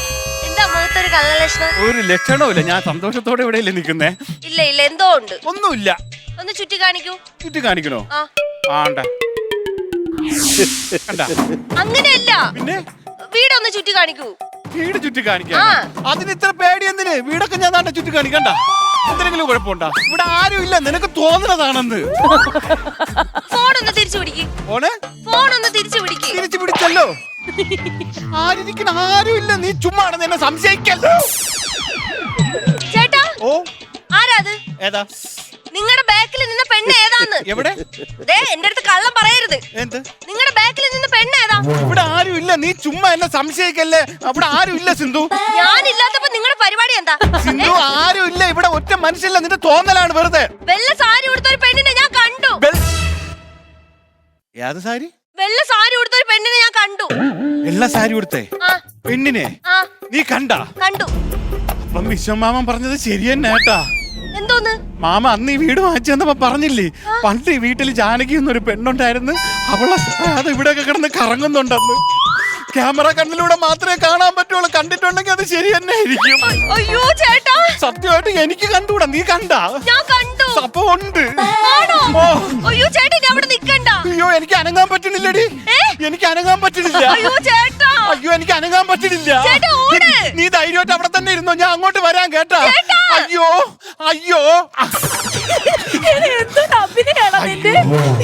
[SPEAKER 8] എന്താ മുഖത്തൊരു കള്ള ലക്ഷണം?
[SPEAKER 5] ഒരു ലക്ഷണവും ഇല്ല, ഞാൻ സന്തോഷത്തോടെ ഇവിടെയല്ലേ നിൽക്കുന്നേ.
[SPEAKER 8] ഇല്ല ഇല്ല, എന്തോ ഉണ്ട്.
[SPEAKER 5] ഒന്നുമില്ല.
[SPEAKER 8] ഒന്ന് ചുറ്റി കാണിക്കൂ.
[SPEAKER 5] ചുറ്റി കാണിക്കണോ?
[SPEAKER 8] ആ.
[SPEAKER 5] ആണ്ട. കണ്ടാ?
[SPEAKER 8] അങ്ങനെയല്ല,
[SPEAKER 5] പിന്നെ
[SPEAKER 8] വീടൊന്ന് ചുറ്റി കാണിക്കൂ.
[SPEAKER 5] വീട് ചുറ്റി കാണിക്കാൻ
[SPEAKER 8] ആ.
[SPEAKER 5] അതിന് ഇത്ര പേടി എന്തിന്? വീടൊക്കെ ഞാൻ നാട്ടെ ചുറ്റി കാണിക്കണ്ട. എന്തെങ്കിലും കുഴപ്പമുണ്ടോ? ഇവിടെ ആരും ഇല്ല, നിനക്ക് തോന്നുന്നതാണെന്ന്.
[SPEAKER 8] ഫോൺ ഒന്ന് തിരിച്ചു പിടിക്ക്. ഫോൺ ഒന്ന് തിരിച്ചു പിടിക്ക്.
[SPEAKER 5] തിരിച്ചു പിടിച്ചല്ലോ. ആരിക്കണ ആരും ഇല്ല, നീ ചുമ്മാ എന്നെ സംശയിക്കല്ലോ.
[SPEAKER 8] ചേട്ടാ,
[SPEAKER 5] ഓ,
[SPEAKER 8] ആരാത്?
[SPEAKER 5] ഏതാ?
[SPEAKER 8] നിങ്ങളുടെ ബാക്കിൽ നിന്ന പെണ്ണ് ഏതാന്ന്?
[SPEAKER 5] എവിടെ?
[SPEAKER 8] ദേ, എന്റെ അടുത്ത് കള്ളം പറയരുത്.
[SPEAKER 5] എന്ത്?
[SPEAKER 8] നിങ്ങളുടെ ബാക്കിൽ നിന്ന പെണ്ണ് ഏതാ?
[SPEAKER 5] ഇവിടെ ആരും ഇല്ല, നീ ചുമ്മാ എന്നെ സംശയിക്കല്ലേ. അവിടെ ആരും ഇല്ല സിന്ധു.
[SPEAKER 8] ഞാനില്ലാത്തപ്പോ നിങ്ങളുടെ പരിപാടി എന്താ?
[SPEAKER 5] സിന്ധു, ആരും ഇല്ല ഇവിടെ, ഒറ്റ മനുഷ്യല്ല, നിന്റെ തോന്നലാണ് വെറുതെ.
[SPEAKER 8] വെള്ള സാരി ഉടുത്ത ഒരു പെണ്ണിനെ ഞാൻ കണ്ടു.
[SPEAKER 5] ഏത് സാരി?
[SPEAKER 8] വെള്ള സാരി ഉടുത്ത ഒരു പെണ്ണിനെ ഞാൻ കണ്ടു.
[SPEAKER 5] വെള്ള സാരി ഉടുത്തേ
[SPEAKER 8] ആ.
[SPEAKER 5] പെണ്ണിനെ
[SPEAKER 8] ആ.
[SPEAKER 5] നീ കണ്ടാ?
[SPEAKER 8] കണ്ടു.
[SPEAKER 5] അപ്പം വിശ്വമാമൻ പറഞ്ഞത് ശരി തന്നെ കേട്ടാ.
[SPEAKER 8] എന്തോന്ന്?
[SPEAKER 5] മാമ അന്ന് ഈ വീട് വാങ്ങിച്ചു തന്നപ്പോ പറഞ്ഞില്ലേ, പണ്ട് ഈ വീട്ടിൽ ജാനകി എന്നൊരു പെണ്ണുണ്ടായിരുന്നു, അവളെ അത് ഇവിടെയൊക്കെ കിടന്ന് കറങ്ങുന്നുണ്ടെന്ന്. ക്യാമറ കണ്ണിലൂടെ മാത്രമേ കാണാൻ പറ്റുള്ളൂ, കണ്ടിട്ടുണ്ടെങ്കിൽ അത് ശരി തന്നെ ആയിരിക്കും.
[SPEAKER 8] അയ്യോ ചേട്ടാ,
[SPEAKER 5] സത്യമായിട്ട് എനിക്ക് കണ്ടുകൂടാ, നീ കണ്ടാ?
[SPEAKER 8] ഞാൻ കണ്ടു.
[SPEAKER 5] അപ്പൊ ഉണ്ട്.
[SPEAKER 8] ആണോ?
[SPEAKER 5] ഓ.
[SPEAKER 8] അയ്യോ ചേട്ടാ, ഇനി അവിടെ നിക്കണ്ട.
[SPEAKER 5] അയ്യോ, എനിക്ക് അനങ്ങാൻ പറ്റണില്ലടി. എനിക്ക് അനങ്ങാൻ പറ്റണില്ല.
[SPEAKER 8] അയ്യോ ചേട്ടാ.
[SPEAKER 5] അയ്യോ, എനിക്ക് അനങ്ങാൻ പറ്റണില്ല.
[SPEAKER 8] ചേട്ടാ, ഓട്.
[SPEAKER 5] നീ ധൈര്യമായിട്ട് അവിടെ തന്നെ ഇരുന്നോ, ഞാൻ അങ്ങോട്ട് വരാൻ കേട്ടാ. അയ്യോ അയ്യോ.
[SPEAKER 6] എന്തൊരു അഭിനയാണോ നിന്റെ?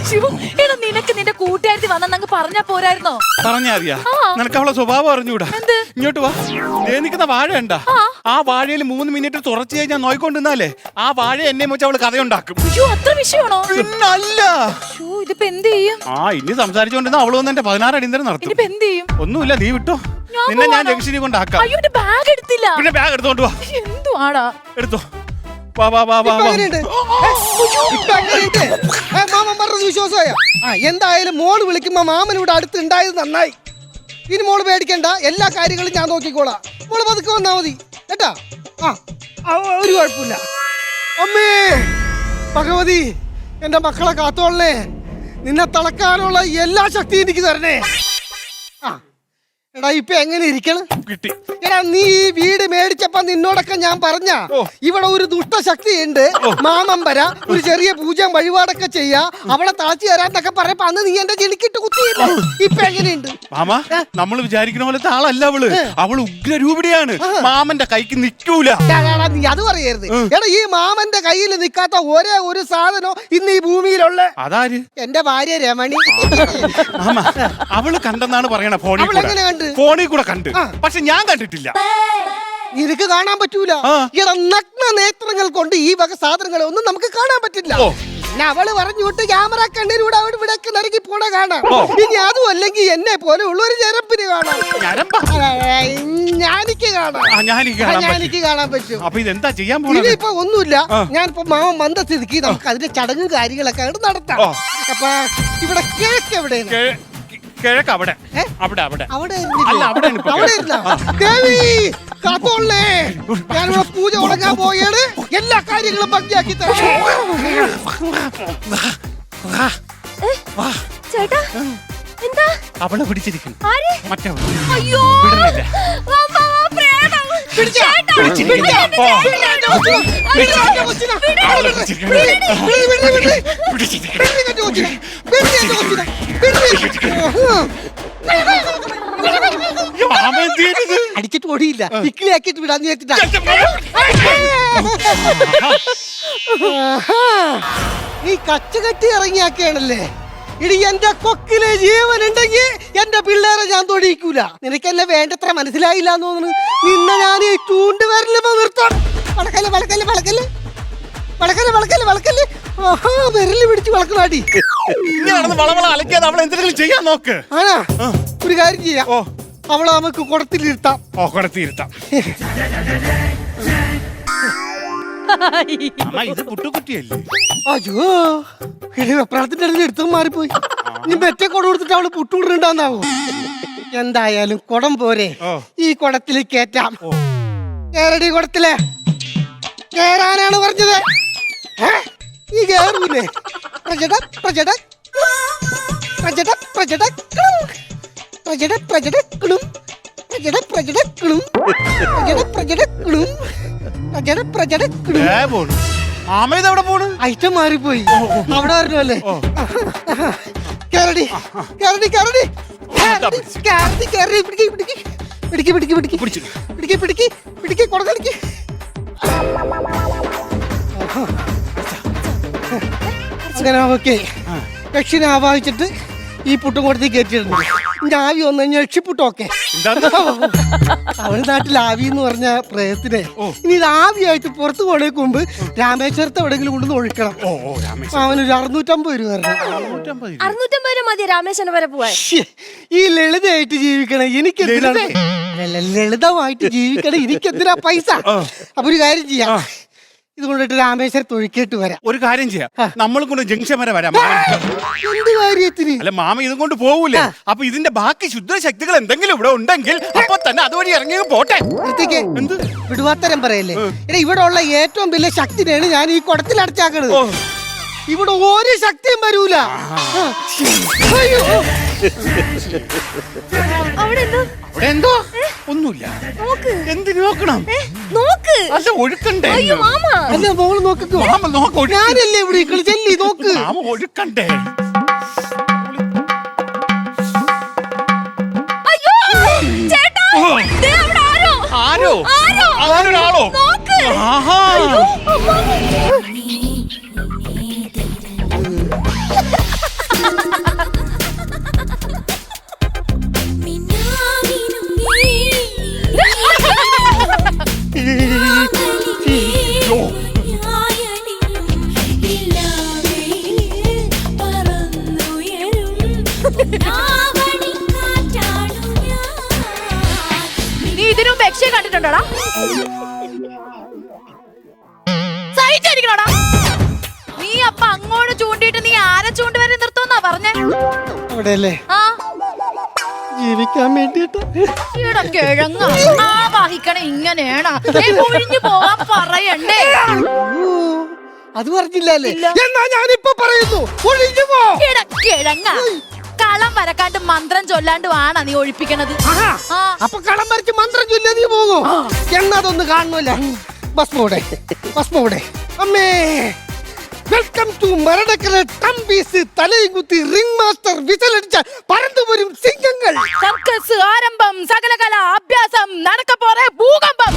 [SPEAKER 6] ശ്ശോ, എടാ, നിനക്ക് നിന്റെ കൂട്ടുകാരത്തി വന്നങ്ങ് പറഞ്ഞാ പോരായിരുന്നോ?
[SPEAKER 5] പറഞ്ഞാ അറിയാ, നിനക്ക് അവളെ സ്വഭാവം അറിഞ്ഞൂടാ. ഇങ്ങോട്ട് വാ. ദേ നിൽക്കുന്ന വാഴ ഉണ്ടാ, ആ വാഴയിൽ 3 മിനിറ്റ് തുറച്ചു ഞാൻ നോയിക്കൊണ്ടിരുന്നാലേ ആ വാഴ എന്നെ വെച്ച് അവള് കഥയുണ്ടാക്കും.
[SPEAKER 6] അയ്യോ, അത്ര വിഷയമാണോ?
[SPEAKER 5] പിന്നല്ല.
[SPEAKER 6] ശ്ശോ, ഇതിപ്പോ എന്ത് ചെയ്യും?
[SPEAKER 5] ഇനി സംസാരിച്ചോണ്ടിരുന്ന അവള് വന്ന് എന്റെ 16 അടിന്തരം നടത്തും.
[SPEAKER 6] ഇനിയിപ്പോ എന്ത് ചെയ്യും?
[SPEAKER 5] ഒന്നുമില്ല, നീ വിട്ടോ. നിന്നെ ഞാൻ ജംഗ്ഷനിൽ കൊണ്ടാക്കാം.
[SPEAKER 6] അയ്യോ എന്റെ ബാഗ് എടുത്തില്ല.
[SPEAKER 5] പിന്നെ ബാഗ് എടുത്തോണ്ട് വാ.
[SPEAKER 6] എന്തുവാടാ?
[SPEAKER 5] എടുത്തോ. വാ വാ വാ വാ വാ.
[SPEAKER 9] മാമൻ പറഞ്ഞത് വിശ്വാസമായ എന്തായാലും മോള് വിളിക്കുമ്പോ മാമൻ ഇവിടെ അടുത്ത് ഉണ്ടായത് നന്നായി. ഇനി മോള് പേടിക്കണ്ട, എല്ലാ കാര്യങ്ങളും ഞാൻ നോക്കിക്കോളാം. മോള് പതുക്കെ വന്നാ മതി കേട്ടാ. ഒരു കുഴപ്പമില്ല. അമ്മേ ഭഗവതി, എന്റെ മക്കളെ കാത്തോളേ, നിന്നെ തളക്കാനുള്ള എല്ലാ ശക്തിയും എനിക്ക് തരണേ. എടാ ഇപ്പൊ എങ്ങനെ ഇരിക്കണം?
[SPEAKER 5] കിട്ടി.
[SPEAKER 9] എടാ നീ ഈ വീട് മേടിച്ചപ്പോ നിന്നോടൊക്കെ ഞാൻ പറഞ്ഞ ഇവിടെ ഒരു ദുഷ്ടശക്തി ഉണ്ട്, മാമൻ വരാ, ഒരു ചെറിയ പൂജ വഴിപാടൊക്കെ ചെയ്യാ, അവളെ താഴ്ത്തി തരാന്നൊക്കെ പറയപ്പോ അന്ന് നീ എന്റെ ജനിക്കിട്ട് കുത്തിയില്ല. ഇപ്പൊ എങ്ങനെയുണ്ട്?
[SPEAKER 5] മാമ, നമ്മൾ വിചാരിക്കുന്ന പോലത്തെ ആളല്ല അവള്. അവള് ഉഗ്രരൂപിണിയാണ്. മാമന്റെ കൈക്ക് നിൽക്കൂല.
[SPEAKER 9] നീ അത് പറയരുത്. എടാ ഈ മാമന്റെ കയ്യിൽ നിൽക്കാത്ത ഒരേ ഒരു സാധനം ഇന്ന് ഈ ഭൂമിയിലുള്ള
[SPEAKER 5] അതാര്?
[SPEAKER 9] എന്റെ ഭാര്യ രമണി.
[SPEAKER 5] മാമ, അവള് കണ്ടെന്നാണ് പറയണ.
[SPEAKER 9] അവളെങ്ങനെ കണ്ട്?
[SPEAKER 5] ഫോണിൽ കൂടെ കണ്ട്, പക്ഷെ ഞാൻ കണ്ടിട്ടില്ല.
[SPEAKER 9] നിനക്ക് കാണാൻ പറ്റൂല. എടാ നഗ്ന നേത്രങ്ങൾ കൊണ്ട് ഈ വക സാധനങ്ങളെ ഒന്നും നമുക്ക് കാണാൻ പറ്റില്ല. പിന്നെ അവള് പറഞ്ഞു വിട്ട് ക്യാമറ കണ്ണിലൂടെ അവിടെ ഇവിടെ നിരക്കി പോണ കാണാം. ഇനി അതും അല്ലെങ്കിൽ എന്നെ പോലെ ഉള്ള ഒരു ഞരമ്പിന് കാണാം. ഞാനിക്ക് കാണാൻ പറ്റും.
[SPEAKER 5] അപ്പൊ ഇതെന്താ ചെയ്യാൻ പോകുന്നത്?
[SPEAKER 9] ഇനിയിപ്പോ ഒന്നുമില്ല. ഞാനിപ്പോ മാമൻ വന്ന സ്ഥിതിക്ക് നമുക്ക് അതിന്റെ ചടങ്ങ് കാര്യങ്ങളൊക്കെ അങ്ങോട്ട് നടത്താം. അപ്പൊ ഇവിടെ കിഴക്ക് എവിടെയാണ്?
[SPEAKER 5] കിഴക്ക് അവിടെ. അവിടെ അവിടെ
[SPEAKER 9] അവിടെ
[SPEAKER 5] അവിടെ
[SPEAKER 9] ദേവി കാത്തോളേ, ഞാനിവിടെ പൂജ തുടങ്ങാൻ പോയാണ്. എല്ലാ കാര്യങ്ങളും ഭംഗിയാക്കി തരാം.
[SPEAKER 8] ചേട്ടാ എന്താ
[SPEAKER 5] അവളെ പിടിച്ചിരിക്കുന്നു. മറ്റേ
[SPEAKER 8] അയ്യോ
[SPEAKER 5] വിടുന്നില്ല.
[SPEAKER 9] അടിച്ചിട്ട് ഓടിയില്ല, ഇക്കിളിയാക്കിട്ട് വിടാന്ന് വെച്ചിട്ടാ. നീ കച്ചുകെട്ടി ഇറങ്ങിയാക്കയാണല്ലേ. ഇടി എന്റെ കൊക്കിലെ ജീവൻ ഉണ്ടെങ്കിൽ എന്റെ പിള്ളേരെ ഞാൻ തൊടിയിക്കൂല. നിനക്കെന്നെ വേണ്ടത്ര മനസ്സിലായില്ല എന്ന് തോന്നുന്നു. നിന്നെ ഞാൻ ഈ ചൂണ്ടുവരലുമ്പോ നിർത്താം. വളക്കല് വളക്കല് വളക്കല് വളക്കല് വളക്കല് വളക്കല് വിരല് പിടിച്ച് വളക്കലാടി.
[SPEAKER 5] അലക്കാതെ അവളെ എന്തെങ്കിലും ചെയ്യാൻ നോക്ക്.
[SPEAKER 9] ആണാ, ഒരു കാര്യം ചെയ്യാം. അവളെ നമുക്ക് കുടത്തിലിരുത്താം.
[SPEAKER 5] കുടത്തിരുത്താം. ഇത് പുട്ടുകുറ്റിയല്ലേ?
[SPEAKER 9] അയ്യോ വെപ്രാളത്തിന്റെ അടുത്ത് എടുത്തു മാറിപ്പോയി. ഇനി മറ്റേ കുടം കൊടുത്തിട്ട് അവള് പുട്ടുകൊണ്ടിണ്ടാന്നാവോ? എന്തായാലും കുടം പോരെ, ഈ കുടത്തിൽ കേറ്റാം. കേരടി കുടത്തിലെ കേറാനാണ് പറഞ്ഞത്. ഈ കേറൂലേ? പ്രജട പ്രജട പ്രജട പ്രജട പ്രജട പ്രജടക്കളും പ്രജട പ്രജടക്കളും പ്രജട പ്രജടക്കളും പ്രജട പ്രജടക്കളും.
[SPEAKER 5] മാമേതെവിടെ പോണ്?
[SPEAKER 9] ഐറ്റം മാറിപ്പോയി. അവിടെ വരണല്ലേ? കേരടി കേരടി കേരടി കേരടി കേരടി പിടിക്ക് പിടിക്ക് പിടിക്ക് പിടിക്ക് പിടിക്ക് പിടിക്ക് പിടിക്ക് പിടിക്ക് കൊടുക്ക. അങ്ങനെ ഓക്കെ. യക്ഷിനെ ആവാഹിച്ചിട്ട് ഈ പുട്ടും കൊടുത്ത് കയറ്റിയിട്ടുണ്ട്. ഇന്റെ ആവി വന്നു കഴിഞ്ഞാൽ യക്ഷിപ്പുട്ടൊക്കെ. തമിഴ്നാട്ടിൽ ആവി എന്ന് പറഞ്ഞ പ്രയത്തിനെ ഇനി ഇത് ആവിയായിട്ട് പുറത്തു പോണേക്ക് മുമ്പ് രാമേശ്വരത്തെ എവിടെയെങ്കിലും കൊണ്ടുവന്ന് ഒഴിക്കണം. അവനൊരു 650 രൂപ.
[SPEAKER 8] 650 രൂപ മതി രാമേശ്വരം വരെ പോവാൻ.
[SPEAKER 9] ഈ ലളിതമായിട്ട് ജീവിക്കണം എനിക്കെന്തിനാണ്? ലളിതമായിട്ട് ജീവിക്കണം എനിക്കെന്തിനാ പൈസ? അപ്പൊ ഒരു കാര്യം ചെയ്യാം, ഇത് കൊണ്ടിട്ട് രാമേശ്വരത്ത് ഒഴുക്കിയിട്ട് വരാം.
[SPEAKER 5] ഒരു കാര്യം ചെയ്യാം, നമ്മൾ കൊണ്ട് ജംഗ്ഷൻ വരെ വരാം.
[SPEAKER 9] എന്ത് കാര്യത്തിന്?
[SPEAKER 5] അല്ല മാമ ഇതും കൊണ്ട് പോകൂലേ? അപ്പൊ ഇതിന്റെ ബാക്കി ശുദ്ധശക്തികൾ എന്തെങ്കിലും ഇവിടെ ഉണ്ടെങ്കിൽ അപ്പൊ തന്നെ അതുവഴി ഇറങ്ങി പോട്ടെ.
[SPEAKER 9] എന്ത് വിടുവാത്തരം പറയല്ലേ? എടാ ഇവിടെ ഉള്ള ഏറ്റവും വലിയ ശക്തിനെയാണ് ഞാൻ ഈ കുടത്തിൽ അടച്ചാക്കണത്. ഇവിടെ ഒരു ശക്തിയും വരൂല.
[SPEAKER 8] അവിടെ
[SPEAKER 5] എന്തോ ഒന്നുമില്ല. എന്തിനു നോക്കണം? അല്ല ഒഴുക്കണ്ടേ?
[SPEAKER 9] അല്ല മോള് നോക്കോ? ഞാനല്ലേ ഇവിടെ ചെല്ലി നോക്ക്.
[SPEAKER 5] മാമ ഒഴുക്കണ്ടേ? ആരോ ആരോ ആഹാ.
[SPEAKER 6] കണ്ടിട്ടുണ്ടോടാ? സൈറ്റ് അടിക്കണോടാ? നീ അപ്പൊ അങ്ങോട്ട് ചൂണ്ടിയിട്ട് നീ ആരെ ചൂണ്ടി വരെ നിർത്തുമെന്നാ പറഞ്ഞേ?
[SPEAKER 9] അവിടെയല്ലേ
[SPEAKER 6] ആ
[SPEAKER 9] ജീവിക്കാൻ വേണ്ടിട്ട്
[SPEAKER 6] ഈടെ കിഴങ്ങ ആ വഹിക്കണ ഇങ്ങനെയാണ് ഒഴിഞ്ഞു പോവാൻ പറയണ്ടേ?
[SPEAKER 9] അത് പറഞ്ഞില്ലല്ലേ? എന്നാ ഞാനിപ്പോ പറയുന്നു, ഒഴിഞ്ഞു പോ.
[SPEAKER 6] ഈടെ കിഴങ്ങ കളം വരക്കാണ്ട് മന്ത്രം ചൊല്ലാണ്ട് വേണ നീ ഒഴിപ്പിക്കണത്. ആ
[SPEAKER 9] അപ്പൊ കളം വരച്ച് മന്ത്രം ചൊല്ലി നീ പോകും. എന്നതൊന്ന് കാണുമല്ല. ഭസ്മോടെ അമ്മേ. വെൽക്കം ടു മരണക്കര ടംബീസ്. തലയും കുത്തി റിംഗ് മാസ്റ്റർ വിസലടിച്ച പറന്നു വരും സിംഹങ്ങൾ.
[SPEAKER 6] സർക്കസ് ആരംഭം, സകലകല അഭ്യാസം, നടക്ക പോറെ ഭൂകമ്പം.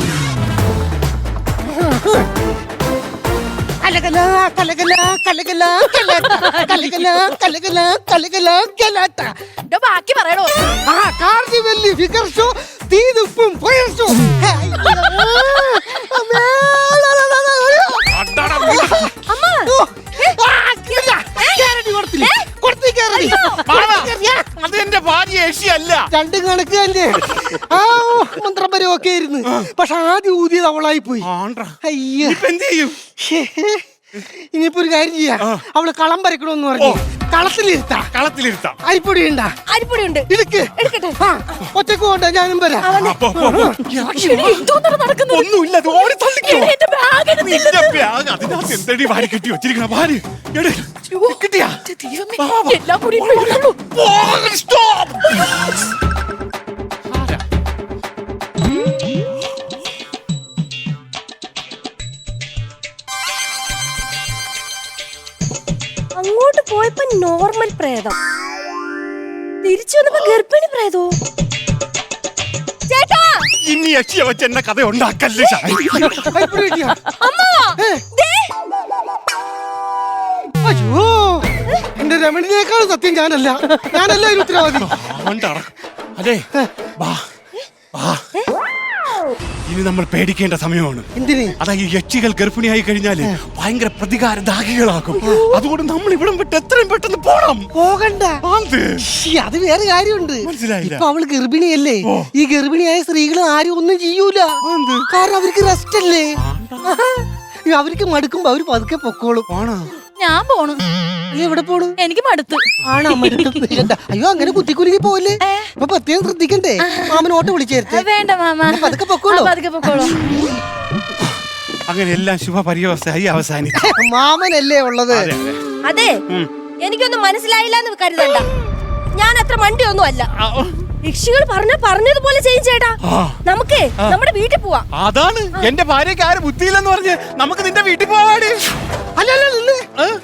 [SPEAKER 9] കലകല കലകല കലകല കലകല കലകല കലകല കലാട്ട.
[SPEAKER 6] ബാക്കി പറയണോ?
[SPEAKER 9] ആ കാർണിവെല്ലി ഫിഗർ ഷോ, തീതുപ്പും ഫയർ ഷോ.
[SPEAKER 5] അതെന്റെ ഭാര്യ ഏഷ്യല്ല.
[SPEAKER 9] രണ്ടും കണക്ക് തന്നെ. ആ മന്ത്രം വരെ ഒക്കെ ആയിരുന്നു. പക്ഷെ ആദ്യം ഊതിയത് അവളായി പോയി. അയ്യോ,
[SPEAKER 5] എന്ത് ചെയ്യും?
[SPEAKER 9] ഇനിയിപ്പോ ഒരു കാര്യം ചെയ്യാം. അവള് കളം വരക്കണമെന്ന് പറഞ്ഞു.
[SPEAKER 5] കളത്തിലിരുത്താം.
[SPEAKER 9] അരിപ്പൊടി ഉണ്ടാ?
[SPEAKER 6] അരിപ്പൊടി ഉണ്ട്.
[SPEAKER 9] ഇടുക്ക്
[SPEAKER 6] എടുക്കട്ടെ.
[SPEAKER 9] ഒറ്റക്ക് പോണ്ട, ഞാനും വരാം.
[SPEAKER 5] ഒന്നുമില്ല, അത് ഓടി തള്ളിക്കോ.
[SPEAKER 6] എന്റെ ബാഗ്
[SPEAKER 5] നിന്റെ ബാഗ് അതിനകത്ത് എന്തടി വാരി കെട്ടി വെച്ചിരിക്കണ? ഭാര്യ കിട്ടിയാ?
[SPEAKER 6] എല്ലാം കൂടി ഇപ്പോഴുള്ളൂ.
[SPEAKER 8] അങ്ങോട്ട് പോയപ്പോ നോർമൽ പ്രേതം, തിരിച്ചു വന്നപ്പോ ഗർഭിണി പ്രേതോ. ചേട്ടാ
[SPEAKER 5] ഇനി യക്ഷിയെ വെച്ച് എന്നെ കഥ ഉണ്ടാക്കല്ലേ.
[SPEAKER 9] അരിപ്പൊടി കിട്ടിയാ?
[SPEAKER 8] അമ്മ ദേ
[SPEAKER 9] അയ്യോ, എന്റെ രമണിനേക്കാൾ സത്യം ഞാനല്ല. ഞാനല്ല ഇതിന് ഉത്തരവാദി.
[SPEAKER 5] അതെ, ഇനി നമ്മൾ പേടിക്കേണ്ട സമയമാണ്.
[SPEAKER 9] എന്തിന്?
[SPEAKER 5] അതായത് ഈ യക്ഷികൾ ഗർഭിണിയായി കഴിഞ്ഞാല് ഭയങ്കര പ്രതികാരദാഹികളാക്കും. അതുകൊണ്ട് നമ്മൾ ഇവിടം വിട്ട് എത്രയും പെട്ടെന്ന് പോണം.
[SPEAKER 9] പോകണ്ട. അത് വേറെ കാര്യമുണ്ട്.
[SPEAKER 5] മനസ്സിലായില്ല.
[SPEAKER 9] ഇപ്പൊ അവള് ഗർഭിണിയല്ലേ? ഈ ഗർഭിണിയായ സ്ത്രീകൾ ആരും ഒന്നും ചെയ്യൂല. കാരണം അവർക്ക് റെസ്റ്റ് അല്ലേ. അവർക്ക് മടുക്കുമ്പോ അവര് പതുക്കെ പൊക്കോളും.
[SPEAKER 6] ഞാൻ പോണു.
[SPEAKER 9] നീ എവിടെ പോണു?
[SPEAKER 6] എനിക്ക് മടുത്ത്.
[SPEAKER 9] ആണോ? മടുത്ത. അയ്യോ, അങ്ങനെ കുത്തിക്കുലുങ്ങി പോവല്ലേ. അപ്പൊ പ്രത്യേകം ശ്രദ്ധിക്കണ്ടേ. മാമൻ ഓട്ടോ വിളിച്ചേർത്ത്.
[SPEAKER 6] വേണ്ട മാമ,
[SPEAKER 9] പതുക്കെ പൊക്കോളൂ.
[SPEAKER 6] പതുക്കെ പൊക്കോളൂ.
[SPEAKER 5] അങ്ങനെ എല്ലാം ശുഭപര്യവസ്ഥയായി അവസാനിച്ചു.
[SPEAKER 9] മാമനല്ലേ ഉള്ളത്.
[SPEAKER 8] അതെ, എനിക്കൊന്നും മനസ്സിലായില്ല എന്ന് കരുതണ്ട. ഞാൻ അത്ര മണ്ടിയൊന്നും അല്ല. യക്ഷികൾ പറഞ്ഞതുപോലെ ചെയ്യും ചേട്ടാ. നമുക്കേ നമ്മുടെ വീട്ടിൽ പോവാം.
[SPEAKER 5] അതാണ് എന്റെ ഭാര്യക്ക് ആരും ബുദ്ധിയില്ലെന്ന് പറഞ്ഞ് നമുക്ക് നിന്റെ വീട്ടിൽ പോവാടി.
[SPEAKER 9] അല്ലല്ല,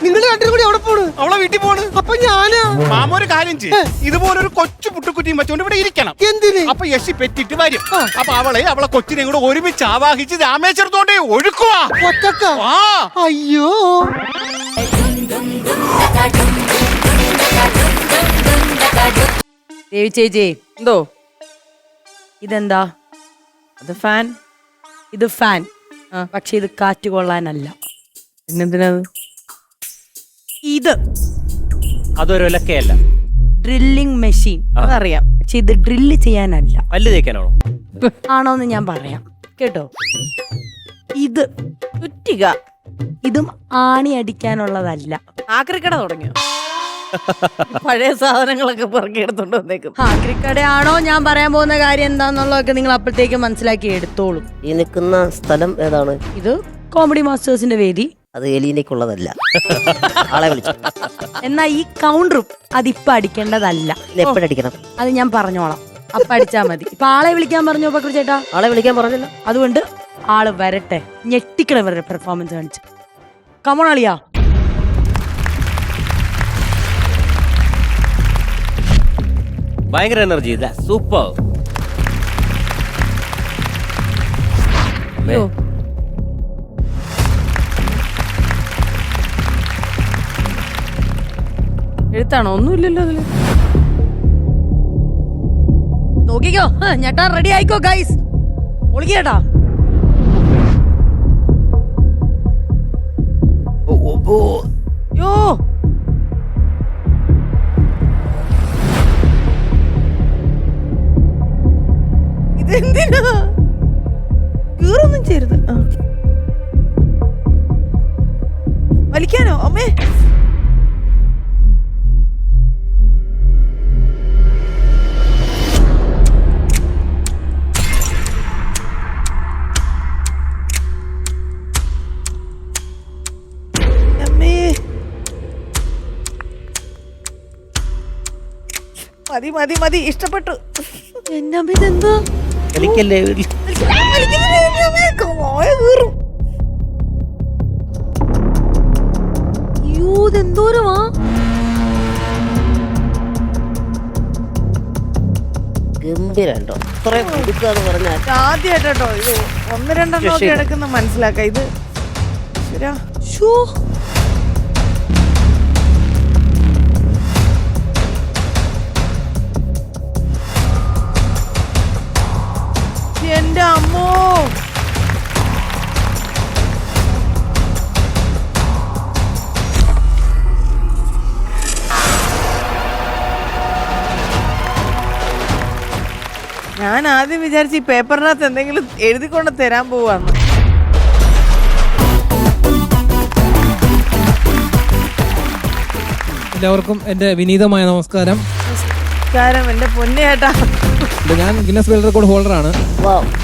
[SPEAKER 9] നിങ്ങൾ രണ്ടും കൂടി എവിടെ പോണ്?
[SPEAKER 5] അവളെ വീട്ടിൽ പോണ്.
[SPEAKER 9] അപ്പൊ ഞാനാ?
[SPEAKER 5] മാമ ഒരു കാര്യം ചെയ്യും, ഇതുപോലൊരു കൊച്ചു പുട്ടുക്കുറ്റിയും വെച്ചോണ്ട് ഇവിടെ ഇരിക്കണം.
[SPEAKER 9] എന്തിന്?
[SPEAKER 5] അപ്പൊ യശി പെറ്റിട്ട് വരും. അപ്പൊ അവളെ കൊച്ചിനെ കൂടെ ഒരുമിച്ച് ആവാഹിച്ച് രാമേശ്വരത്തോണ്ടേ ഒഴുക്കുക.
[SPEAKER 9] ഒറ്റക്ക? അയ്യോ,
[SPEAKER 1] ദേവി ചേച്ചി, എന്തോ ഇതെന്താ? അത് ഫാൻ, ഇത് ഫാൻ. പക്ഷെ ഇത് കാറ്റ് കൊള്ളാനല്ല. പിന്നെന്തിനത്? ഇത്
[SPEAKER 7] അതൊരൊലക്കയല്ല,
[SPEAKER 1] ഡ്രില്ലിംഗ് മെഷീൻ. അതറിയാം, പക്ഷെ ഇത് ഡ്രില്ല് ചെയ്യാനല്ല.
[SPEAKER 7] പല്ല് തേക്കാനാണോ?
[SPEAKER 1] ആണോന്ന് ഞാൻ പറയാം കേട്ടോ. ഇത്
[SPEAKER 3] ചുറ്റിക.
[SPEAKER 1] ഇതും ആണി അടിക്കാനുള്ളതല്ല.
[SPEAKER 3] ആക്രിക്കട തുടങ്ങിയോ? പഴയ സാധനങ്ങളൊക്കെ പുറകെ എടുത്തോണ്ട് വന്നേക്കും.
[SPEAKER 1] ആക്രിക്കടയാണോ ഞാൻ പറയാൻ പോകുന്ന കാര്യം എന്താന്നുള്ളതൊക്കെ നിങ്ങൾ അപ്പോഴത്തേക്ക് മനസ്സിലാക്കി എടുത്തോളും.
[SPEAKER 2] ഈ നിൽക്കുന്ന സ്ഥലം ഏതാണ്?
[SPEAKER 1] ഇത് കോമഡി മാസ്റ്റേഴ്സിന്റെ വേദി.
[SPEAKER 2] അത് എലീനക്കുള്ളതല്ല. ആളെ വിളിച്ചു.
[SPEAKER 1] എന്നാ ഈ കൗണ്ടറും അതിപ്പോ അടിക്കേണ്ടതല്ല.
[SPEAKER 2] എപ്പോഴടിക്കണം?
[SPEAKER 1] അത് ഞാൻ പറഞ്ഞോളാം. അപ്പൊ അടിച്ചാ മതി. ഇപ്പൊ ആളെ വിളിക്കാൻ പറഞ്ഞോ പക്രു ചേട്ടാ?
[SPEAKER 2] ആളെ വിളിക്കാൻ പറഞ്ഞില്ല.
[SPEAKER 1] അതുകൊണ്ട് ആള് വരട്ടെ, ഞെട്ടിക്കണം ഇവരുടെ പെർഫോമൻസ് കാണിച്ച്. കമോൺ അളിയാ.
[SPEAKER 7] ഭയങ്കര എനർജി, സൂപ്പർ.
[SPEAKER 1] എഴുത്താണോ? ഒന്നുമില്ലല്ലോ അതില്. നോക്കിക്കോ, ഞെട്ടാൻ റെഡി ആയിക്കോ ഗൈസ്. ഒളിക്കേട്ടാ. യോ,
[SPEAKER 3] ഇതെന്തിനാ? അമ്മേ അമ്മേ മതി മതി മതി ഇഷ്ടപ്പെട്ടു.
[SPEAKER 1] എന്റെ അമ്മ ഇതെന്തോ
[SPEAKER 2] കളിക്കല്ലേ വീട്ടിൽ.
[SPEAKER 1] ഇതെന്തോരമാ
[SPEAKER 2] ഗംഭീരണ്ടോ ഇത്രയും കൊടുക്കാന്ന് പറഞ്ഞാൽ
[SPEAKER 3] ആദ്യമായിട്ടോ ഇത് ഒന്ന് രണ്ടെണ്ണം ഒക്കെ എടുക്കുന്ന മനസ്സിലാക്കാം ഇത് ശരിയാ.
[SPEAKER 1] ഷോ
[SPEAKER 3] എന്റെ അമ്മോ ഞാൻ ആദ്യം വിചാരിച്ചു ഈ പേപ്പറിനകത്ത് എന്തെങ്കിലും എഴുതിക്കൊണ്ട് തരാൻ പോവാന്ന്.
[SPEAKER 10] എല്ലാവർക്കും എൻ്റെ വിനീതമായ നമസ്കാരം.
[SPEAKER 3] നമസ്കാരം എന്റെ പൊന്നേട്ടാ.
[SPEAKER 10] ഞാൻ ഗിന്നസ് വേൾഡ് റെക്കോർഡ് ഹോൾഡറാണ്.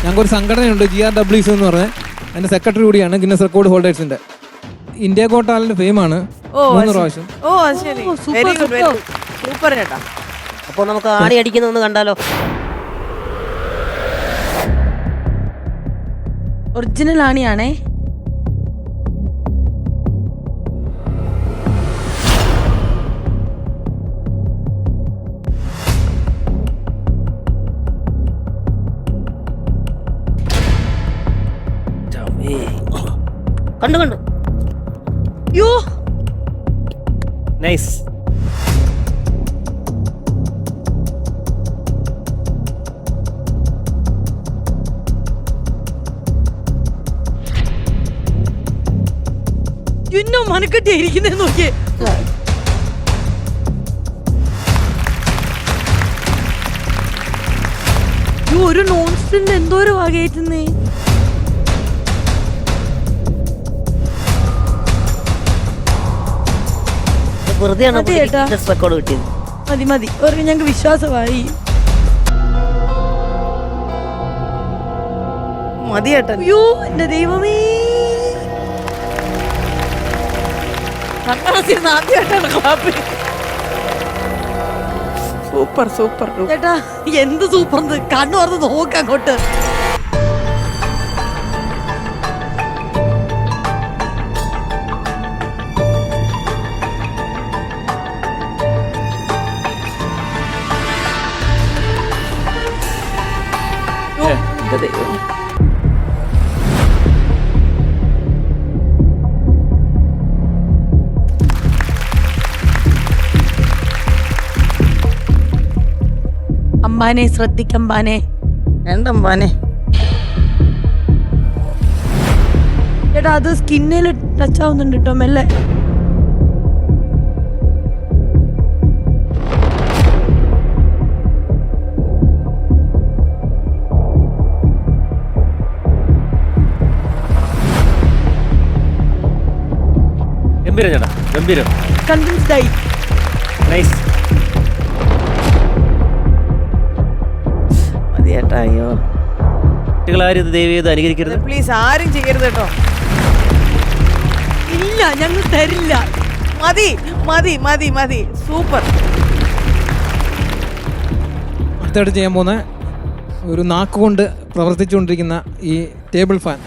[SPEAKER 10] ഞങ്ങൾക്കൊരു സംഘടനയുണ്ട് GRWC എന്ന് പറഞ്ഞ, അതിൻ്റെ സെക്രട്ടറി കൂടിയാണ് ഗിന്നസ് റെക്കോർഡ് ഹോൾഡേഴ്സിൻ്റെ. ഇന്ത്യ ഗോട്ട് ടാലന്റ് ഫെയിമാണ് 3 പ്രാവശ്യം.
[SPEAKER 3] ഓ ശരി, very good very good, super ചേട്ടാ.
[SPEAKER 2] അപ്പോൾ നമുക്ക് ആണി അടിക്കുന്ന ഒന്ന് കണ്ടാലോ?
[SPEAKER 1] ഒറിജിനൽ ആണിയാണേ.
[SPEAKER 2] കണ്ടു കണ്ടു.
[SPEAKER 1] യോ
[SPEAKER 7] നൈസ്.
[SPEAKER 1] ഇന്നോ മനക്കെട്ടി ഇരിക്കുന്നേ നോക്കിയേ. ഒരു നോൺസ്റ്റിന്റെ എന്തോരം വകയേറ്റുന്നേ.
[SPEAKER 2] വെറുതെയാണ്
[SPEAKER 1] അതെ ചേട്ടാ.
[SPEAKER 2] ഗിന്നസ് റെക്കോർഡ് കിട്ടിയത്.
[SPEAKER 1] മതി മതി, ഒരു ഞങ്ങൾക്ക് വിശ്വാസമായി.
[SPEAKER 3] മതി ചേട്ടാ.
[SPEAKER 1] അയ്യോ എന്റെ ദൈവമേ,
[SPEAKER 3] ആദ്യമായിട്ടാണ് ക്ലാപ്പ്. Super super.
[SPEAKER 1] ചേട്ടാ എന്ത് സൂപ്പർ, കണ്ണു പറഞ്ഞ് നോക്ക് അങ്ങോട്ട്. അമ്പാനെ ശ്രദ്ധിക്കമ്പാനെ.
[SPEAKER 3] രണ്ടമ്പാനെ
[SPEAKER 1] ചേട്ടാ അത് സ്കിന്നിൽ ടച്ച് ആവുന്നുണ്ട് കേട്ടോ മെല്ലെ.
[SPEAKER 7] ഗംഭീരം ചേട്ടാ, ഗംഭീരം.
[SPEAKER 1] കൺവിൻസ്ഡ് ആയി.
[SPEAKER 7] നൈസ്.
[SPEAKER 3] മതി ചേട്ടാ. അയ്യോ
[SPEAKER 7] കുട്ടികളാരും ഇത് ദയവ് ചെയ്ത് അനുകരിക്കരുത്.
[SPEAKER 3] പ്ലീസ്, ആരും ചെയ്യരുത് കേട്ടോ.
[SPEAKER 1] ഇല്ല ഞങ്ങൾ തരില്ല.
[SPEAKER 3] മതി മതി മതി മതി, സൂപ്പർ.
[SPEAKER 10] അടുത്തായിട്ട് ചെയ്യാൻ പോകുന്ന ഒരു നാക്ക് കൊണ്ട് പ്രവർത്തിച്ചുകൊണ്ടിരിക്കുന്ന ഈ ടേബിൾ ഫാൻ.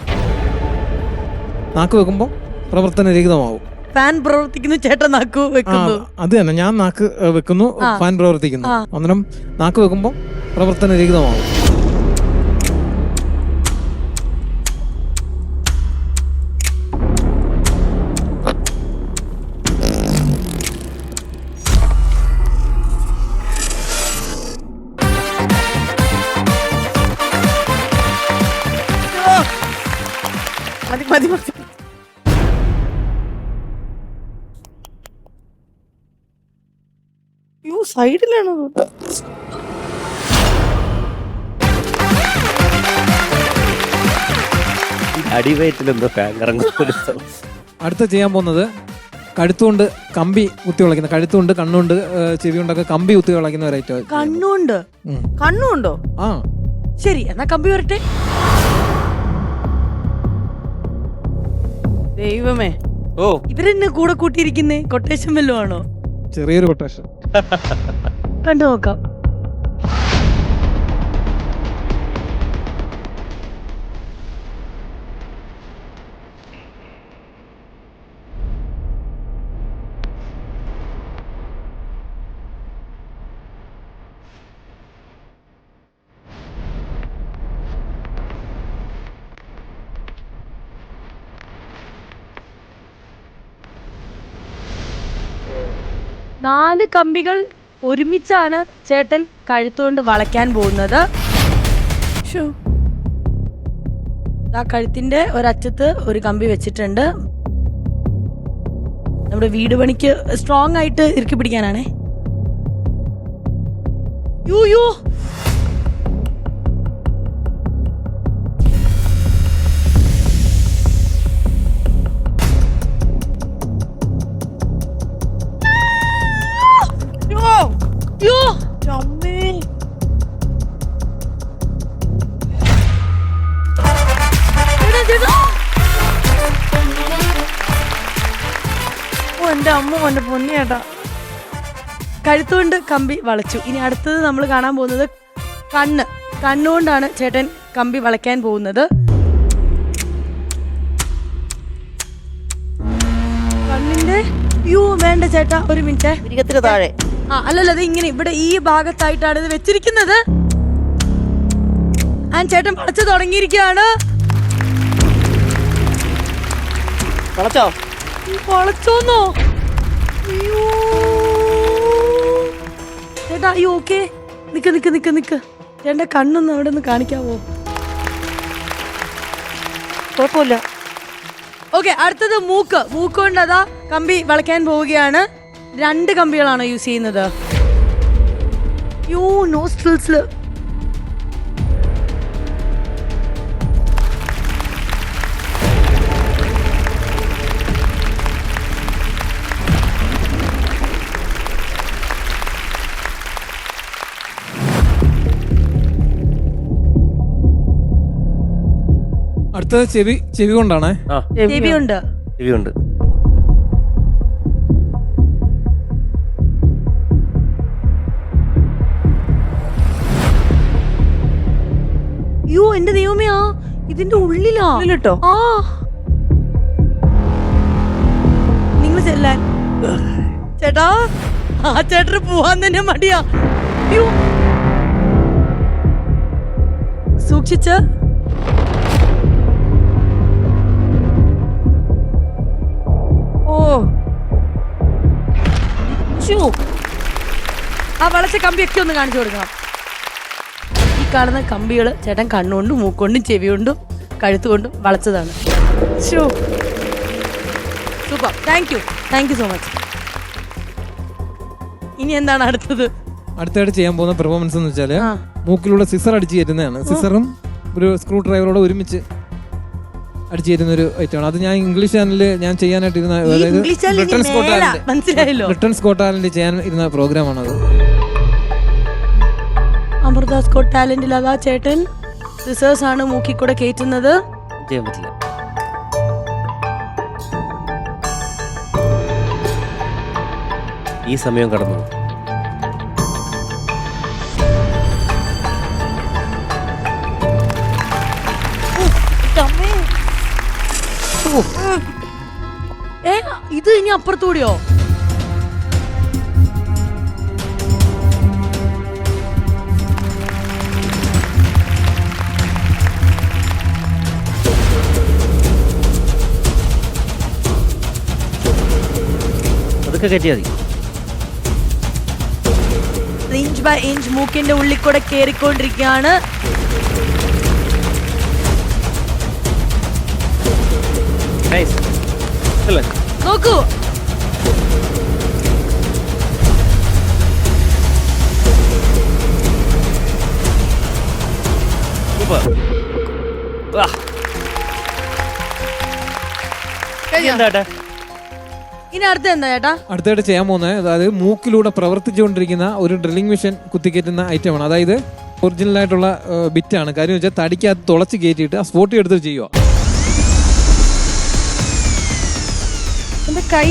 [SPEAKER 10] നാക്ക് വെക്കുമ്പോൾ പ്രവർത്തനരഹിതമാവും.
[SPEAKER 1] ഫാൻ പ്രവർത്തിക്കുന്നു, ചേട്ടൻ നാക്കു വെക്കുന്നു.
[SPEAKER 10] അത് തന്നെ, ഞാൻ നാക്ക് വെക്കുന്നു, ഫാൻ പ്രവർത്തിക്കുന്നു. അന്നേരം നാക്ക് വെക്കുമ്പോൾ പ്രവർത്തനരഹിതമാവും.
[SPEAKER 3] മതി മതി മതി. യോ സൈഡിലാണോ?
[SPEAKER 7] അടിവയറ്റിലെന്തോ ഫാൻ കറങ്ങുന്ന.
[SPEAKER 10] അടുത്ത ചെയ്യാൻ പോകുന്നത് കഴുത്തുകൊണ്ട് കമ്പി കുത്തി വിളയ്ക്കുന്ന, കഴുത്തുകൊണ്ട് കണ്ണുകൊണ്ട് ചെവി കൊണ്ടൊക്കെ കമ്പി കുത്തി വിളയ്ക്കുന്ന ഒരു ഐറ്റം.
[SPEAKER 1] കണ്ണുണ്ട്. കണ്ണുണ്ടോ?
[SPEAKER 10] ആ
[SPEAKER 1] ശരി, എന്നാ കമ്പി വരട്ടെ. ദൈവമേ,
[SPEAKER 7] ഓ
[SPEAKER 1] ഇവരെന്നെ കൂടെ കൂട്ടിയിരിക്കുന്നേ കൊട്ടേഷൻ വല്ലതും ആണോ?
[SPEAKER 10] ചെറിയൊരു കൊട്ടേഷൻ.
[SPEAKER 1] കണ്ടു നോക്കാം. നാല് കമ്പികൾ ഒരുമിച്ചാണ് ചേട്ടൻ കഴുത്തുകൊണ്ട് വളയ്ക്കാൻ പോകുന്നത്. ആ കഴുത്തിന്റെ ഒരറ്റത്ത് ഒരു കമ്പി വെച്ചിട്ടുണ്ട്. നമ്മുടെ വീട് പണിക്ക് സ്ട്രോങ് ആയിട്ട് ഇറുക്കി പിടിക്കാനാണേ. യോ യോ അമ്മേ, ഓ എന്റെ അമ്മ എന്റെ പൊന്നിയേട്ടാ. കഴുത്തുകൊണ്ട് കമ്പി വളച്ചു. ഇനി അടുത്തത് നമ്മൾ കാണാൻ പോകുന്നത് കണ്ണുകൊണ്ടാണ് ചേട്ടൻ കമ്പി വളയ്ക്കാൻ പോകുന്നത്. കണ്ണിന്റെ വേണ്ട ചേട്ടാ, ഒരു മിനിറ്റ്.
[SPEAKER 2] ഇരിക്കത്തിന് താഴെ.
[SPEAKER 1] അല്ലല്ല, അത് ഇങ്ങനെ ഇവിടെ ഈ ഭാഗത്തായിട്ടാണ് ഇത് വെച്ചിരിക്കുന്നത്. ചേട്ടൻ വളച്ചു തുടങ്ങിയിരിക്കുകയാണ്. വളച്ചോന്നോ? ചേട്ടാ അയ്യോ, ഓക്കെ, നിക്ക്. ചേട്ടന്റെ കണ്ണൊന്ന് അവിടെ നിന്ന് കാണിക്കാവോ?
[SPEAKER 2] കുഴപ്പമില്ല.
[SPEAKER 1] ഓക്കെ, അടുത്തത് മൂക്ക് കൊണ്ട് അതാ കമ്പി വളയ്ക്കാൻ പോവുകയാണ്. 2 കമ്പികളാണോ യൂസ് ചെയ്യുന്നത്? നോസ്ട്രിൽസില്
[SPEAKER 10] അടുത്തത് ചെവി കൊണ്ടാണേ.
[SPEAKER 1] ചെവിയുണ്ട്.
[SPEAKER 7] ചെവിയുണ്ട്.
[SPEAKER 1] എന്റെ ദൈവമേ, ഇതിന്റെ ഉള്ളിലാ കേട്ടോ. നിങ്ങൾ ചെല്ലാൻ ചേട്ടാ, ചേട്ടന് പോവാൻ തന്നെ മടിയാ. സൂക്ഷിച്ച്. വളച്ച കമ്പിയൊക്കെ ഒന്ന് കാണിച്ചു കൊടുക്കണം. ഈ കാണുന്ന കമ്പികൾ ചേട്ടൻ കണ്ണുകൊണ്ടും മൂക്കൊണ്ടും ചെവികൊണ്ടും കഴുത്തുകൊണ്ടും വളച്ചതാണ്. Super, thank you so much. ഇനി എന്താണ് അടുത്തത്?
[SPEAKER 10] അടുത്തായിട്ട് ചെയ്യാൻ പോകുന്ന പെർഫോമൻസ് എന്ന് വെച്ചാല് മൂക്കിലൂടെ സിസർ അടിച്ചു കയറ്റുന്നതാണ്. സിസറും ഒരു സ്ക്രൂ ഡ്രൈവറോടെ ഒരുമിച്ച് അടിച്ചു കയറ്റുന്ന ഒരു ഐറ്റമാണ്. അത് ഞാൻ ഇംഗ്ലീഷ് ചാനലിൽ ഞാൻ ചെയ്യാനായിട്ട് ഇരുന്ന, അതായത് ബ്രിട്ടൻ സ്കോട്ട് ടാലന്റ് ചെയ്യാൻ ഇരുന്ന പ്രോഗ്രാമാണത്.
[SPEAKER 1] അമൃത സ്കോട്ട് ടാലന്റിൽ അതാ ചേട്ടൻ സിസേഴ്സ് ആണ് മൂക്കി കൂടെ കയറ്റുന്നത്.
[SPEAKER 7] ചെയ്യാൻ പറ്റില്ല. ഈ സമയം കടന്നു.
[SPEAKER 1] ഇത് ഇനി അപ്പുറത്തൂടിയോ?
[SPEAKER 7] അതൊക്കെ കയറ്റിയാൽ മതി.
[SPEAKER 1] ഇഞ്ച് ബൈ ഇഞ്ച് മൂക്കിന്റെ ഉള്ളിൽ കൂടെ കേറിക്കൊണ്ടിരിക്കുകയാണ്. നോക്കൂ, ഇനി അടുത്ത എന്താ ചേട്ടാ?
[SPEAKER 10] അടുത്തായിട്ട് ചെയ്യാൻ പോകുന്നത് അതായത് മൂക്കിലൂടെ പ്രവർത്തിച്ചുകൊണ്ടിരിക്കുന്ന ഒരു ഡ്രില്ലിംഗ് മെഷീൻ കുത്തിക്കയറ്റുന്ന ഐറ്റമാണ്. അതായത് ഒറിജിനൽ ആയിട്ടുള്ള ബിറ്റാണ്. കാര്യം വെച്ചാൽ തടിക്കകത്ത് തുളച്ച് കയറ്റിയിട്ട് ആ സ്പോട്ടിൽ എടുത്ത് ചെയ്യുക.
[SPEAKER 1] എന്റെ കൈ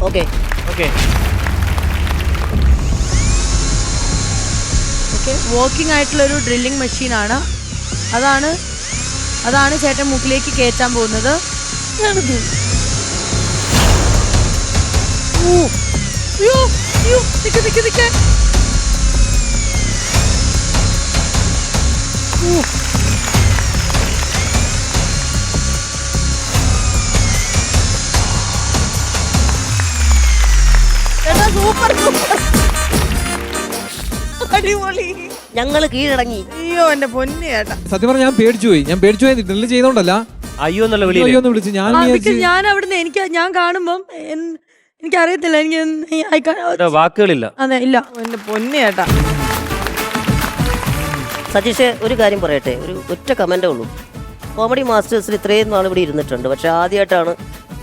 [SPEAKER 2] ഓക്കെ
[SPEAKER 7] ഓക്കെ
[SPEAKER 1] വർക്കിംഗ് ആയിട്ടുള്ള ഒരു ഡ്രില്ലിംഗ് മെഷീനാണ്. അതാണ് ചേട്ടൻ മൂക്കിലേക്ക് കയറ്റാൻ പോകുന്നത്.
[SPEAKER 3] സൂപ്പർ സൂപ്പർ അടിപൊളി.
[SPEAKER 2] ഞങ്ങള് കീഴടങ്ങി.
[SPEAKER 3] അയ്യോ എന്റെ പൊന്നു ചേട്ടാ.
[SPEAKER 10] സത്യം പറഞ്ഞാൽ ഞാൻ പേടിച്ചു പോയി. ഡ്രില്ല് ചെയ്തോണ്ടല്ല,
[SPEAKER 7] അയ്യോ എന്നുള്ള വിളി
[SPEAKER 10] അയ്യോ എന്ന് വിളിച്ചു.
[SPEAKER 1] ഞാൻ അവിടുന്ന് ഞാൻ കാണുമ്പം എനിക്കറിയത്തില്ല,
[SPEAKER 7] വാക്കുകളില്ല.
[SPEAKER 1] അതെ ഇല്ല.
[SPEAKER 3] എന്റെ പൊന്നു ചേട്ടാ.
[SPEAKER 2] സതീഷ് ഒരു കാര്യം പറയട്ടെ, ഒരു ഒറ്റ കമന്റേ ഉള്ളൂ. കോമഡി മാസ്റ്റേഴ്സിൽ ഇത്രയും നാൾ ഇവിടെ ഇരുന്നിട്ടുണ്ട്, പക്ഷെ ആദ്യമായിട്ടാണ്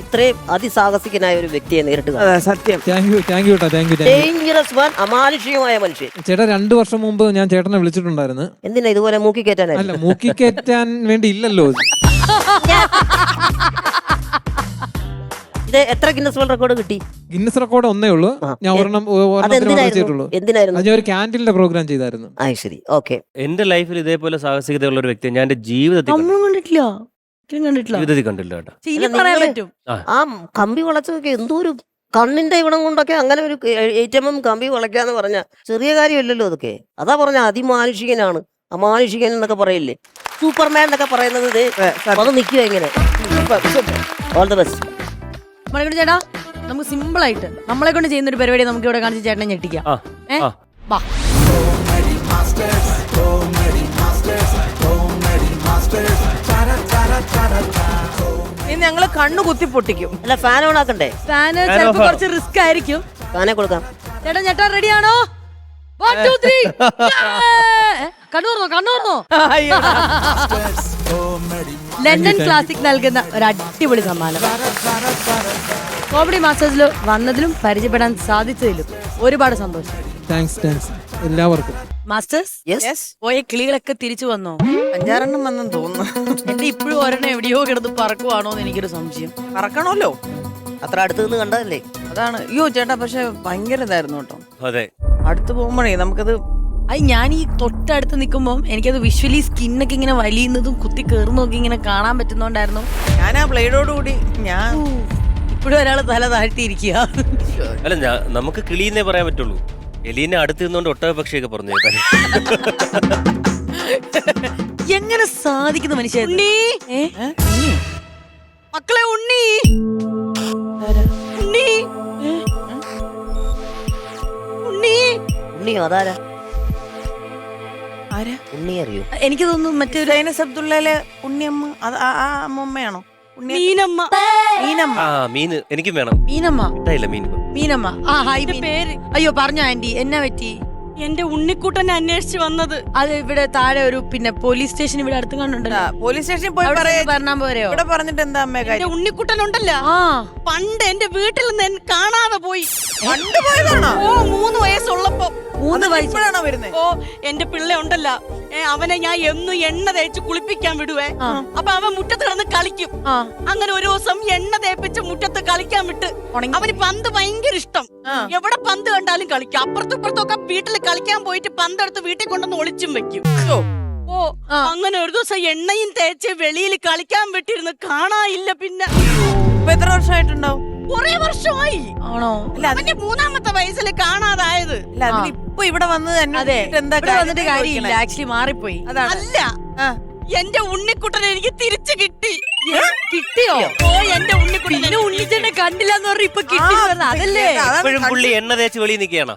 [SPEAKER 2] ഇത്രയും അതിസാഹസികനായ ഒരു വ്യക്തിയെ നേരിട്ട്
[SPEAKER 3] സത്യം.
[SPEAKER 10] താങ്ക് യു കേട്ടോ, താങ്ക് യു.
[SPEAKER 2] ഡേഞ്ചറസ് മാൻ, അമാനുഷികമായ മനുഷ്യൻ.
[SPEAKER 10] ചേട്ടാ 2 വർഷം മുമ്പ് ഞാൻ ചേട്ടനെ വിളിച്ചിട്ടുണ്ടായിരുന്നു.
[SPEAKER 2] എന്തിനാ ഇതുപോലെ മൂക്കി കയറ്റാനായി?
[SPEAKER 10] അല്ല, മൂക്കി കയറ്റാൻ വേണ്ടി ഇല്ലല്ലോ.
[SPEAKER 2] ഇത് എത്ര ഗിന്നസ് വേൾഡ് റെക്കോർഡ് കിട്ടി?
[SPEAKER 10] ഗിന്നസ് റെക്കോർഡ് ഒന്നേ ഉള്ളൂ. ഞാൻ ഒരെണ്ണം ചെയ്തിട്ടുള്ളൂ.
[SPEAKER 2] എന്തിനായിരുന്നു?
[SPEAKER 10] അത് ഞാൻ ഒരു ക്യാൻറ്റീനിലെ പ്രോഗ്രാം ചെയ്തായിരുന്നു.
[SPEAKER 2] ശരി, ഓക്കെ.
[SPEAKER 7] എന്റെ ലൈഫിൽ ഇതേപോലെ സാഹസികതയുള്ള ഒരു വ്യക്തിയെ ഞാൻ എന്റെ ജീവിതത്തിൽ കണ്ടില്ല കേട്ടോ.
[SPEAKER 1] പറയാൻ പറ്റും.
[SPEAKER 2] ആ കമ്പി വളച്ചൊക്കെ എന്തോ ഒരു കണ്ണിന്റെ ഇവിടം കൊണ്ടൊക്കെ അങ്ങനെ ഒരു 8mm കമ്പി വളയ്ക്കാന്ന് പറഞ്ഞ ചെറിയ കാര്യമല്ലല്ലോ അതൊക്കെ. അതാ പറഞ്ഞ അതിമാനുഷികനാണ്, അമാനുഷികൻ എന്നൊക്കെ പറയില്ലേ, സൂപ്പർമാൻ എന്നൊക്കെ പറയുന്നത്. ഇത് അത് നിൽക്കുക എങ്ങനെ. All the best.
[SPEAKER 1] മണിക്കൂർ ചേട്ടാ, നമുക്ക് സിമ്പിൾ ആയിട്ട് നമ്മളെ കൊണ്ട് ചെയ്യുന്ന ഒരു പരിപാടി നമുക്ക് ഇവിടെ കാണിച്ച് ചേട്ടനെ ഞെട്ടിക്കാം. വാ.
[SPEAKER 3] ഇനി ഞങ്ങള് കണ്ണു കുത്തി പൊട്ടിക്കും.
[SPEAKER 2] അല്ല, ഫാൻ ഓൺ ആക്കണ്ടേ?
[SPEAKER 1] ഫാന് ചിലപ്പോ കുറച്ച് റിസ്ക് ആയിരിക്കും.
[SPEAKER 2] ഫാനെ കൊടുക്കാം.
[SPEAKER 1] ചേട്ടാ റെഡിയാണോ? 1 2 3. കണ്ണൂർന്നോ ലണ്ടൻ ക്ലാസിക് നൽകുന്ന ഒരു അടിപൊളി സമ്മാനം. കോമഡി മാസ്റ്റേഴ്സിൽ വന്നതിലും പരിചയപ്പെടാൻ സാധിച്ചതിലും ഒരുപാട് സന്തോഷം.
[SPEAKER 10] താങ്ക്സ് എല്ലാവർക്കും.
[SPEAKER 1] മാസ്റ്റേഴ്സ്, പോയ കിളികളൊക്കെ തിരിച്ചു വന്നോ?
[SPEAKER 3] 5-6 വന്നെന്ന് തോന്നുന്നു.
[SPEAKER 1] എന്റെ ഇപ്പോഴും ഒരെണ്ണം എവിടെയോ കിടന്ന് പറക്കുവാണോ എന്ന് എനിക്കൊരു സംശയം.
[SPEAKER 3] പറക്കണമല്ലോ,
[SPEAKER 2] അത്ര അടുത്ത് നിന്ന് കണ്ടതല്ലേ.
[SPEAKER 3] അതാണ്. അയ്യോ ചേട്ടാ, പക്ഷെ ഭയങ്കര ഇതായിരുന്നു കേട്ടോ.
[SPEAKER 7] അതെ,
[SPEAKER 3] അടുത്ത് പോകുമ്പോഴേ നമുക്കത്
[SPEAKER 1] ഞാൻ ഈ തൊട്ടടുത്ത് നിൽക്കുമ്പോൾ എനിക്കത് വിഷ്വലി സ്കിന്നൊക്കെ ഇങ്ങനെ വലിയുന്നതും കുത്തി കയറുന്നതൊക്കെ ഇങ്ങനെ കാണാൻ പറ്റുന്നോണ്ടായിരുന്നു.
[SPEAKER 3] ഞാൻ ആ ബ്ലേഡോടുകൂടി ഞാൻ
[SPEAKER 1] ഇപ്പോഴും ഒരാൾ തല താഴ്ത്തിയിരിക്കുക.
[SPEAKER 7] അല്ല, നമുക്ക് കിളിയെന്നേ പറയാൻ പറ്റുള്ളൂ. എലീനെ അടുത്ത് നിന്നുകൊണ്ട് ഒട്ടക പക്ഷിയൊക്കെ പറഞ്ഞു.
[SPEAKER 1] എങ്ങനെ സാധിക്കുന്ന മനുഷ്യ
[SPEAKER 6] മക്കളെ, ഉണ്ണി ഉണ്ണി ഉണ്ണി
[SPEAKER 2] ഉണ്ണിയോ? അതാരാ?
[SPEAKER 3] ആരാ?
[SPEAKER 2] ഉണ്ണി അറിയോ?
[SPEAKER 1] എനിക്ക് തോന്നുന്നു മറ്റൊരു
[SPEAKER 3] സൈനസ് അബ്ദുള്ളയിലെ ഉണ്ണിയമ്മ. അത് ആ അമ്മയാണോ?
[SPEAKER 6] മീനമ്മ.
[SPEAKER 3] മീനമ്മ.
[SPEAKER 7] മീന് എനിക്കും വേണം.
[SPEAKER 1] മീനമ്മ.
[SPEAKER 7] മീനമ്മ.
[SPEAKER 1] പേര് അയ്യോ പറഞ്ഞോ ആന്റി, എന്നാ പറ്റി?
[SPEAKER 6] എന്റെ ഉണ്ണിക്കുട്ടനെ അന്വേഷിച്ച് വന്നത്.
[SPEAKER 1] അത് ഇവിടെ താഴെ ഒരു പോലീസ് സ്റ്റേഷൻ ഇവിടെ അടുത്ത് കണ്ടുണ്ടല്ലോ.
[SPEAKER 3] പോലീസ് സ്റ്റേഷനിൽ പോയി
[SPEAKER 1] പറഞ്ഞാൽ പോരെയോ?
[SPEAKER 3] ഇവിടെ പറഞ്ഞിട്ട് എന്താ അമ്മ
[SPEAKER 6] എന്റെ
[SPEAKER 3] കാര്യം?
[SPEAKER 6] ഉണ്ണിക്കുട്ടനുണ്ടല്ലോ, പണ്ട് എന്റെ വീട്ടിൽ നിന്ന് കാണാതെ പോയി.
[SPEAKER 3] പണ്ട് പോയതാണോ?
[SPEAKER 6] 3 വയസ്സുള്ളപ്പോ.
[SPEAKER 1] 3 വയസ്സാണോ
[SPEAKER 6] വരുന്നത്? എന്റെ പിള്ള ഉണ്ടല്ലോ, അവനെ ഞാൻ എന്നും എണ്ണ തേച്ച് കുളിപ്പിക്കാൻ വിടുവേ. അപ്പൊ അവൻ മുറ്റത്ത് കിടന്ന് കളിക്കും. അങ്ങനെ ഒരു ദിവസം എണ്ണ തേപ്പിച്ച് മുറ്റത്ത് കളിക്കാൻ വിട്ട് അവന് പന്ത് ഭയങ്കര ഇഷ്ടം. എവിടെ പന്ത് കണ്ടാലും കളിക്കും. അപ്പുറത്തും ഇപ്പുറത്തൊക്കെ വീട്ടിൽ കളിക്കാൻ പോയിട്ട് പന്തെടുത്ത് വീട്ടിൽ കൊണ്ടുവന്ന് ഒളിച്ചും വെക്കും. അങ്ങനെ ഒരു ദിവസം എണ്ണയും തേച്ച് വെളിയിൽ കളിക്കാൻ വിട്ടിരുന്ന് കാണാനില്ല. പിന്നെ
[SPEAKER 3] ഇപ്പൊ എത്ര വർഷമായിട്ടുണ്ടാവും?
[SPEAKER 6] കുറെ വർഷമായി.
[SPEAKER 1] ആണോ?
[SPEAKER 3] അല്ല,
[SPEAKER 6] അവന്റെ 3-ാമത്തെ വയസ്സിൽ കാണാതായത്.
[SPEAKER 3] അല്ല, അതിനിപ്പൊ ഇവിടെ വന്നത്
[SPEAKER 1] അതെ,
[SPEAKER 3] എന്താ
[SPEAKER 1] വന്നിട്ട് കാര്യമില്ല. ആക്ച്വലി മാറിപ്പോയി.
[SPEAKER 6] അല്ല, എന്റെ ഉണ്ണിക്കുട്ടനെ എനിക്ക് തിരിച്ചു കിട്ടി.
[SPEAKER 1] കിട്ടിയോ?
[SPEAKER 6] എന്റെ ഉണ്ണിക്കുട്ടനെ
[SPEAKER 1] ഉണ്ണിച്ചേട്ടനെ കണ്ടില്ല എന്ന് പറഞ്ഞ ഇപ്പൊ കിട്ടി. അതല്ലേ
[SPEAKER 7] എപ്പോഴും പുള്ളി എണ്ണ തേച്ച് വെളിയിൽ നിൽക്കുകയാണ്.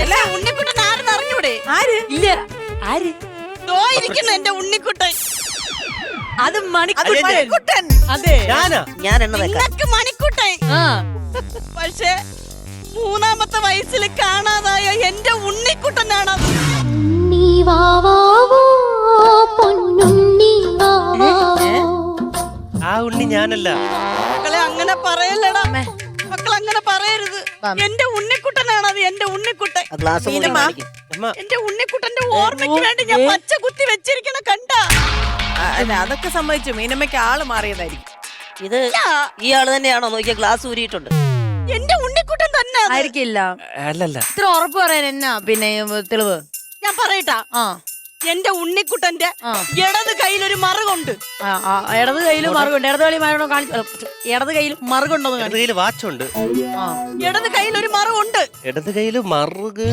[SPEAKER 6] അല്ല, ഉണ്ണിക്കുട്ടൻ ആരെന്ന് അറിഞ്ഞൂടെ?
[SPEAKER 1] ഇല്ല. ആര്?
[SPEAKER 6] ഇരിക്കുന്നു എന്റെ ഉണ്ണിക്കുട്ടൻ.
[SPEAKER 1] അത് മണിക്കുട്ടൻ. അതെ,
[SPEAKER 2] ഞാൻ എണ്ണ തേക്കാം.
[SPEAKER 6] നിനക്ക് മണിക്കുട്ടൻ. പക്ഷേ മൂന്നാമത്തെ വയസ്സിൽ കാണാതായ എന്റെ ഉണ്ണിക്കുട്ടനാണത്.
[SPEAKER 7] ആ ഉണ്ണി ഞാനല്ല.
[SPEAKER 6] മക്കളെ അങ്ങനെ പറയല്ലടാ, മക്കൾ അങ്ങനെ പറയരുത്. എന്റെ ഉണ്ണിക്കുട്ടനാണത്, എന്റെ ഉണ്ണിക്കുട്ടൻ.
[SPEAKER 2] ആ ഗ്ലാസ് കൂടി കാണിക്ക്.
[SPEAKER 7] അമ്മ
[SPEAKER 6] എന്റെ ഉണ്ണിക്കുട്ടന്റെ ഓർമ്മയ്ക്ക് വേണ്ടി ഞാൻ പച്ച കുത്തി വെച്ചിരിക്കണ കണ്ട.
[SPEAKER 3] അല്ല അതൊക്കെ സമ്മതിച്ചു, മീനമ്മയ്ക്ക് ആള് മാറിയതായിരിക്കും.
[SPEAKER 2] ഇത് ഈ ആള് തന്നെയാണോ നോക്കിയ ഗ്ലാസ് ഊരിയിട്ടുണ്ട്.
[SPEAKER 6] എന്റെ ഉണ്ണിക്കുട്ടൻ തന്നെ അത്.
[SPEAKER 1] ആയിരിക്കില്ല.
[SPEAKER 7] അല്ലല്ല.
[SPEAKER 1] ഇത്ര ഉറപ്പ് പറയാൻ എന്നാ പിന്നെ തെളിവ്?
[SPEAKER 6] ഞാൻ പറയട്ടാ, എന്റെ ഉണ്ണിക്കുട്ടന്റെ ഇടത് കയ്യിലൊരു മറുകൊണ്ട്.
[SPEAKER 1] ഇടത് കയ്യിൽ മറുകുണ്ട്. ഇടത് കളി മറു കാണിച്ചു. ഇടത് കയ്യിൽ മറുകുണ്ടോന്ന്
[SPEAKER 7] ഇടത് കയ്യില് വാച്ചുണ്ട്.
[SPEAKER 6] ഇടത് കയ്യിലൊരു മറുകൊണ്ട്.
[SPEAKER 7] ഇടത് കയ്യില് മറുക്.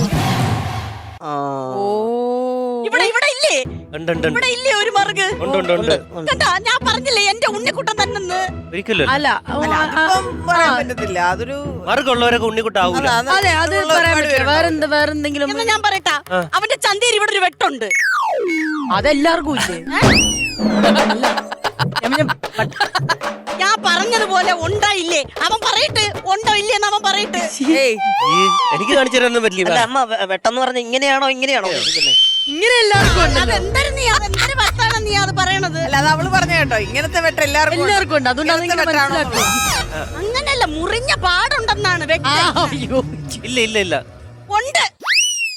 [SPEAKER 6] ഇവിടെ ഇവിടെ ഇല്ലേ,
[SPEAKER 7] ഉണ്ട് ഉണ്ട് ഉണ്ട്.
[SPEAKER 6] ഇവിടെ ഇല്ലേ ഒരു മറുക്?
[SPEAKER 7] ഉണ്ട് ഉണ്ട് ഉണ്ട്.
[SPEAKER 6] കണ്ടാ, ഞാൻ പറഞ്ഞില്ലേ എന്റെ ഉണ്ണിക്കുട്ടൻ തന്നെ.
[SPEAKER 7] ഒരിക്കലും
[SPEAKER 1] അല്ല.
[SPEAKER 3] അതിപ്പം പറയാൻ പറ്റത്തില്ല, അതൊരു
[SPEAKER 7] മറുകുള്ളവരൊക്കെ ഉണ്ണിക്കുട്ടാവൂല.
[SPEAKER 1] അതെ, അത് പറയാൻ പറ്റില്ല. വേറെന്തെങ്കിലും
[SPEAKER 6] എന്നാ ഞാൻ പറയട്ടാ, അവന്റെ ചന്തയിൽ ഇവിടെ ഒരു വെട്ടുണ്ട്.
[SPEAKER 1] അതെല്ലാവർക്കും ഇല്ലേ?
[SPEAKER 6] ഞാൻ പറഞ്ഞതുപോലെ ഉണ്ടോ ഇല്ലേ അവൻ പറയട്ടെ, ഉണ്ടോ ഇല്ലേന്ന് അവൻ പറയട്ടെ.
[SPEAKER 7] എനിക്ക് കാണിച്ചു തരാനൊന്നും
[SPEAKER 2] അല്ല
[SPEAKER 7] പറ്റില്ല.
[SPEAKER 2] അമ്മ വെട്ടെന്ന് പറഞ്ഞ ഇങ്ങനെയാണോ ഉദ്ദേശിക്കുന്നത്?
[SPEAKER 1] ഇങ്ങനെ എല്ലാവർക്കും
[SPEAKER 6] അതെന്തായാലും നീ അതെന്തൊരു വർത്താനം നീ അത് പറയണത്.
[SPEAKER 3] അല്ല അത് അവള് പറഞ്ഞ കേട്ടോ, ഇങ്ങനത്തെ വെട്ടം എല്ലാവർക്കും ഉണ്ട്.
[SPEAKER 1] എല്ലാവർക്കും ഉണ്ട്. അതുകൊണ്ട്
[SPEAKER 3] ഇങ്ങനത്തെ
[SPEAKER 1] അതിങ്ങനെ
[SPEAKER 3] വെട്ടാണോ
[SPEAKER 1] മനസ്സിലാക്കും.
[SPEAKER 6] അങ്ങനല്ല, മുറിഞ്ഞ പാടുണ്ടെന്നാണ് വ്യക്തി.
[SPEAKER 1] അയ്യോ.
[SPEAKER 7] ഇല്ല ഇല്ല ഇല്ല.
[SPEAKER 6] ഉണ്ട്.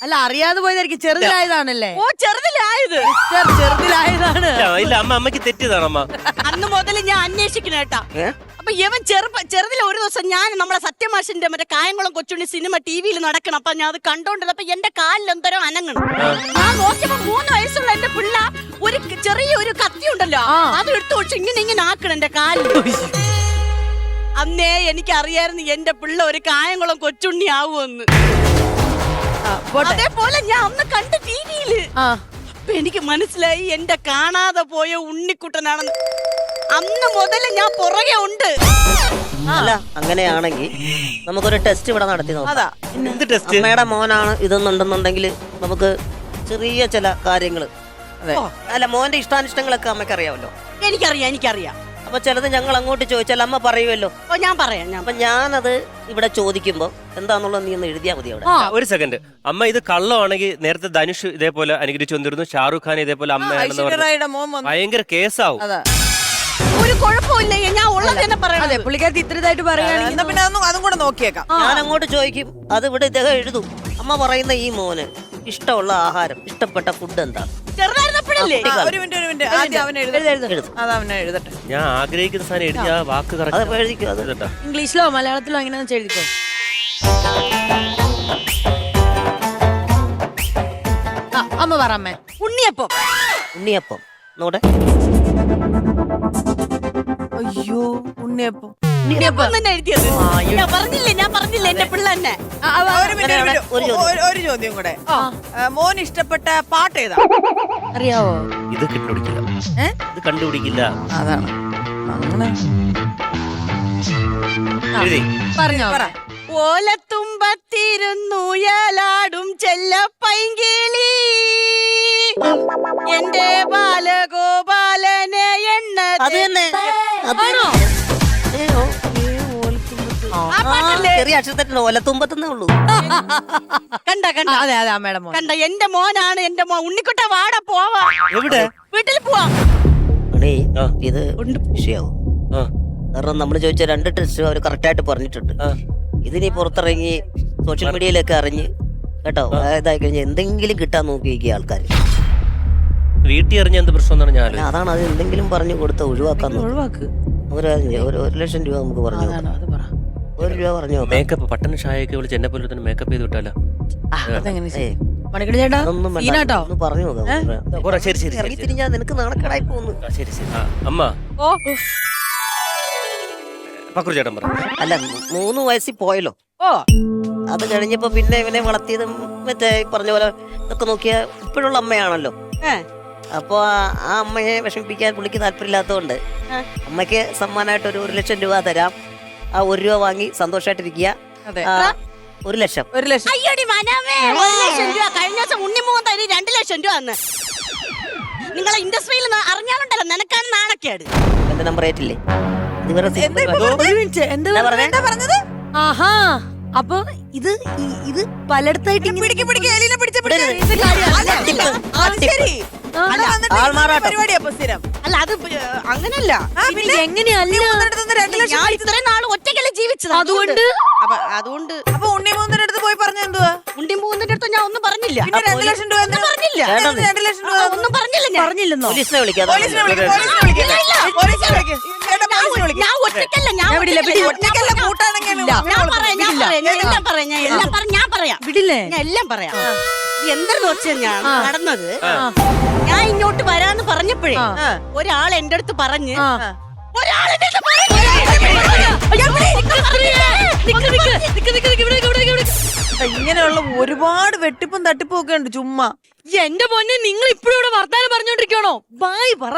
[SPEAKER 1] അല്ല, അറിയാതെ പോയതായിരിക്കും. ചെറുതിലായതാണല്ലേ?
[SPEAKER 6] ഓ, ചെറുതിലായത്.
[SPEAKER 1] ചെറുതിലായതാണ്.
[SPEAKER 7] ഇല്ല അമ്മ, അമ്മക്ക് തെറ്റിയതാണ് അമ്മ.
[SPEAKER 6] അന്ന് മുതൽ ഞാൻ അന്വേഷിക്കണ കേട്ടാ. അപ്പൊ ഇവൻ ചെറുതിലെ ഒരു ദിവസം ഞാൻ നമ്മളെ സത്യമാഷിന്റെ മറ്റേ കായംകുളം കൊച്ചുണ്ണി സിനിമ ടിവിയിൽ നടക്കണം. അപ്പൊ ഞാൻ അത് കണ്ടോണ്ടിരുന്നപ്പോ എന്റെ കാലിൽ എന്തോരോ അനങ്ങണം. ഞാൻ നോക്കിയപ്പോ 3 വയസ്സുള്ള എന്റെ പിള്ള ഒരു ചെറിയൊരു കത്തി ഉണ്ടല്ലോ, അത് എടുത്തു വെച്ച് ഇങ്ങനെ ആക്കണം എന്റെ കാലിൽ. അന്നേ എനിക്ക് അറിയായിരുന്നു എന്റെ പിള്ള ഒരു കായംകുളം കൊച്ചുണ്ണി ആവുമെന്ന്. അതേപോലെ ഞാൻ അന്ന് കണ്ട ടിവിയില്. അപ്പൊ എനിക്ക് മനസ്സിലായി എന്റെ കാണാതെ പോയ ഉണ്ണിക്കുട്ടനാണെന്ന്. അന്ന് മുതൽ ഞാൻ പുറകെ ഉണ്ട്.
[SPEAKER 2] അല്ല അങ്ങനെയാണെങ്കിൽ നമുക്കൊരു ടെസ്റ്റ് ഇവിടെ നടത്തി നോക്കാം.
[SPEAKER 3] അതാ
[SPEAKER 7] എന്ത് ടെസ്റ്റ്?
[SPEAKER 2] അമ്മയുടെ മോനാണ് ഇതെന്നുണ്ടെന്നുണ്ടെങ്കിൽ നമുക്ക് ചെറിയ ചില കാര്യങ്ങള്, അല്ല മോന്റെ ഇഷ്ടാനിഷ്ടങ്ങളൊക്കെ അമ്മയ്ക്ക് അറിയാമല്ലോ.
[SPEAKER 6] എനിക്കറിയാം.
[SPEAKER 2] അപ്പൊ ചിലത് ഞങ്ങൾ അങ്ങോട്ട് ചോദിച്ചാൽ അമ്മ പറയുമല്ലോ.
[SPEAKER 6] ഓ, ഞാൻ പറയാം.
[SPEAKER 2] അപ്പൊ ഞാനത് ഇവിടെ ചോദിക്കുമ്പോ എന്താന്നുള്ളത് നീ ഒന്ന് എഴുതിയാ മതി അവിടെ.
[SPEAKER 7] ഒരു സെക്കൻഡ്. അമ്മ ഇത് കള്ളമാണെങ്കിൽ നേരത്തെ ധനുഷ് ഇതേപോലെ അനുകരിച്ചു വന്നിരുന്നു, ഷാറുഖ് ഖാൻ ഇതേപോലെ അമ്മയാണെന്ന് പറഞ്ഞു.
[SPEAKER 3] ഐശ്വര്യയുടെ മോൻ വന്നു.
[SPEAKER 7] ഭയങ്കര കേസാവും.
[SPEAKER 3] അതാ
[SPEAKER 6] ഒരു കുഴപ്പമില്ല, ഞാൻ ഉള്ളത് തന്നെ പറയാം.
[SPEAKER 1] അതെ, പുള്ളിക്കാരത്തി ഇത്രതായിട്ട് പറയുകയാണെങ്കിൽ
[SPEAKER 3] എന്നാ പിന്നെ അതും കൂടെ നോക്കിയേക്കാം.
[SPEAKER 2] ഞാൻ അങ്ങോട്ട് ചോദിക്കും, അത് ഇവിടെ ഇദ്ദേഹം എഴുതും. അമ്മ പറയുന്ന ഈ മോന് ഇഷ്ടമുള്ള ആഹാരം, ഇഷ്ടപ്പെട്ട ഫുഡ് എന്താ?
[SPEAKER 6] ചെറുതായിരുന്നപ്പോഴല്ലേ?
[SPEAKER 3] ഒരു മിനിറ്റ് ആദ്യം അവൻ എഴുതട്ടെ. അത് അവനെ എഴുതട്ടെ.
[SPEAKER 7] ഞാൻ ആഗ്രഹിക്കുന്ന സാധനം എഴുതി ആ വാക്ക്
[SPEAKER 2] അത് എഴുതിക്കോ. അത്
[SPEAKER 7] കറക്റ്റ്.
[SPEAKER 1] ഇംഗ്ലീഷിലോ മലയാളത്തിലോ എങ്ങനെയാണെന്ന് എഴുതിക്കോ. അമ്മ പറ. അമ്മ
[SPEAKER 6] ഉണ്ണിയപ്പം.
[SPEAKER 2] ഉണ്ണിയപ്പം നോടെ.
[SPEAKER 3] അയ്യോ ഉണ്ണിയപ്പം.
[SPEAKER 6] ഉണ്ണിയപ്പം തന്നെ എഴുതിയത്. ഞാൻ പറഞ്ഞില്ലേ എന്റെ പിള്ള തന്നെ.
[SPEAKER 3] ഒരു മിനിറ്റ്, ഒരു ചോദ്യം കൂടെ. മോൻ ഇഷ്ടപ്പെട്ട പാട്ട് ഏതാ?
[SPEAKER 1] അറിയാവോ?
[SPEAKER 7] ഇത് കണ്ടുപിടിക്കില്ല. ഇത് കണ്ടുപിടിക്കില്ല.
[SPEAKER 3] അതാണ് അങ്ങനെ.
[SPEAKER 7] എഴുതി.
[SPEAKER 1] പറഞ്ഞോ.
[SPEAKER 6] ഓലത്തുമ്പത്തിരുന്നുയലാടും ചെല്ലപ്പൈങ്കിളി എന്റെ ബാലഗോപാലനെ എണ്ണ.
[SPEAKER 2] അത് തന്നെ.
[SPEAKER 1] ആണോ?
[SPEAKER 6] ആ പാട്ടല്ലേ?
[SPEAKER 2] ചെറിയ അക്ഷരത്തിന് ഒലത്തുമ്പത്തന്നേ ഉള്ളൂ.
[SPEAKER 6] കണ്ട
[SPEAKER 1] അതെ അതെ, അമ്മയുടെ മോൻ.
[SPEAKER 6] കണ്ട, എന്റെ മോനാണ്. എന്റെ മോൻ ഉണ്ണിക്കുട്ട, വാട പോവാ.
[SPEAKER 7] എവിടെ?
[SPEAKER 6] വീട്ടിൽ പോവാം.
[SPEAKER 2] അണേ ഇത് വിഷയാവും.
[SPEAKER 7] ആ.
[SPEAKER 2] കാരണം നമ്മൾ ചോദിച്ച 2 ടെസ്റ്റ് അവർ കറക്റ്റായിട്ട് പറഞ്ഞിട്ടുണ്ട്. ഇതിനി പുറത്തിറങ്ങി സോഷ്യൽ മീഡിയയിലൊക്കെ അറിഞ്ഞ് കേട്ടോ ഇതായി കഴിഞ്ഞാൽ എന്തെങ്കിലും കിട്ടാൻ നോക്കിയിരിക്കുക ആൾക്കാർ.
[SPEAKER 7] വീട്ടിൽ എറിഞ്ഞ എന്ത് പ്രശ്നം എന്നാണ് ഞാൻ.
[SPEAKER 2] അതാണ്, അത് എന്തെങ്കിലും പറഞ്ഞു കൊടുത്ത ഒഴിവാക്കാൻ
[SPEAKER 1] ഒഴിവാക്ക്.
[SPEAKER 2] ഒരു 1,00,000 രൂപ നമുക്ക് പറഞ്ഞു നോക്കാം.
[SPEAKER 1] അത് പറ.
[SPEAKER 2] 1 രൂപ പറഞ്ഞു നോക്കാം.
[SPEAKER 7] മേക്കപ്പ് പട്ടണ ഷായൊക്കെ വിളിച്ച് എന്നെ പോലെ തന്നെ മേക്കപ്പ് ചെയ്ത് വിട്ടാലോ?
[SPEAKER 1] അതെങ്ങനെ? മണിക്കടി ചേട്ടാ
[SPEAKER 2] അതൊന്നും വേണ്ട.
[SPEAKER 1] സീനാട്ടോ.
[SPEAKER 2] ഒന്ന് പറഞ്ഞു നോക്കാം.
[SPEAKER 7] ശരി ശരി
[SPEAKER 2] ഇറങ്ങി തിരിഞ്ഞാൽ നിനക്ക് നാണക്കേടായി പോകുന്നു.
[SPEAKER 7] ശരി ശരി. അമ്മ
[SPEAKER 6] ഓ,
[SPEAKER 7] പക്രു ചേട്ടൻ പറ.
[SPEAKER 2] അല്ല 3 വയസ്സിൽ പോയല്ലോ.
[SPEAKER 6] ഓ,
[SPEAKER 2] അത് കഴിഞ്ഞപ്പോ പിന്നെ ഇവനെ വളർത്തിയത് മറ്റേ ഈ പറഞ്ഞ പോലെ ഇതൊക്കെ നോക്കിയ ഇപ്പോഴുള്ള അമ്മയാണല്ലോ. അപ്പൊ ആ അമ്മയെ വിഷമിപ്പിക്കാൻ പുള്ളിക്ക് താല്പര്യമില്ലാത്തതുകൊണ്ട് അമ്മയ്ക്ക് സമ്മാനമായിട്ട് ഒരു 1,00,000 രൂപ തരാം. ആ 1 രൂപ വാങ്ങി സന്തോഷമായിട്ടിരിക്കുക. 1,00,000.
[SPEAKER 3] 1,00,000.
[SPEAKER 6] അയ്യോടി മനമേ, 1,00,000 രൂപ. കഴിഞ്ഞ ദിവസം ഉണ്ണിമോൻ തരി 2,00,000 രൂപ അന്ന്. നിങ്ങളെ ഇൻഡസ്ട്രിയിൽ അറിഞ്ഞാലുണ്ടല്ലോ, നിനക്കാണ് നാണക്കേട്.
[SPEAKER 2] എന്റെ നമ്പർ 8 ഇല്ലേ? ഇതുവരെ
[SPEAKER 1] ഒരു മിനിറ്റ്, എന്താ പറഞ്ഞത്?
[SPEAKER 3] പറഞ്ഞത്
[SPEAKER 1] ആഹാ, അപ്പൊ ഇത് ഇത് പലയിടത്തായിട്ട് ഇങ്ങനെ
[SPEAKER 6] എലിനെ പിടിച്ച
[SPEAKER 2] ആൾമാറാട്ടം.
[SPEAKER 3] പരിപാടി അപ്പൊ സ്ഥിരം
[SPEAKER 6] അല്ല അത് അങ്ങനല്ല
[SPEAKER 1] പിന്നെ എങ്ങനെയല്ല
[SPEAKER 6] ഞാൻ ഇത്രയും നാൾ ഒറ്റയ്ക്കല്ലേ ജീവിച്ചത്
[SPEAKER 1] അതുകൊണ്ട്
[SPEAKER 6] അതുകൊണ്ട്
[SPEAKER 3] അപ്പൊ ഉണ്ണിമൂന്നിന്റെ അടുത്ത് പോയി പറഞ്ഞ എന്തുവാ
[SPEAKER 6] ഉണ്ടി മൂന്നിന്റെ അടുത്ത് ഞാൻ ഒന്നും പറഞ്ഞില്ല
[SPEAKER 3] പിന്നെ 2 ലക്ഷം രൂപ എന്തിനാ?
[SPEAKER 6] പറഞ്ഞില്ല
[SPEAKER 3] എന്തിനാ 2 ലക്ഷം രൂപ
[SPEAKER 6] ഒന്നും പറഞ്ഞില്ല ഞാൻ
[SPEAKER 1] പറഞ്ഞില്ലെന്നോ
[SPEAKER 2] പോലീസിനെ വിളിക്കാം
[SPEAKER 3] പോലീസിനെ വിളിക്ക്, പോലീസിനെ വിളിക്ക്. പോലീസിനെ വിളിക്ക്. ചേട്ടാ, പോലീസിനെ വിളിക്ക്.
[SPEAKER 6] ഞാൻ ഒറ്റയ്ക്കല്ല ഞാൻ
[SPEAKER 1] വിടില്ല, വിടില്ല.
[SPEAKER 3] ഒറ്റയ്ക്കല്ല, കൂട്ടാണെങ്കിൽ
[SPEAKER 6] ഞാൻ പറയാം ഞാൻ പറയാം
[SPEAKER 1] വിടില്ലേ
[SPEAKER 6] ഞാൻ എല്ലാം പറയാം എന്തെന്ന് വെച്ചാൽ ഞാൻ നടന്നത് ഞാൻ ഇങ്ങോട്ട് വരാന്ന് പറഞ്ഞപ്പോഴേ ഒരാൾ എന്റെ അടുത്ത് പറഞ്ഞ് ഒരാൾ എന്റെ അടുത്ത്
[SPEAKER 3] ഇങ്ങനെയുള്ള ഒരുപാട് വെട്ടിപ്പും തട്ടിപ്പും ഒക്കെ ഉണ്ട് ചുമ്മാ.
[SPEAKER 1] എന്റെ പൊന്നെ നിങ്ങൾ ഇപ്പോഴും ഇവിടെ വർത്താനം പറഞ്ഞോണ്ടിരിക്കണോ ബായ് പറ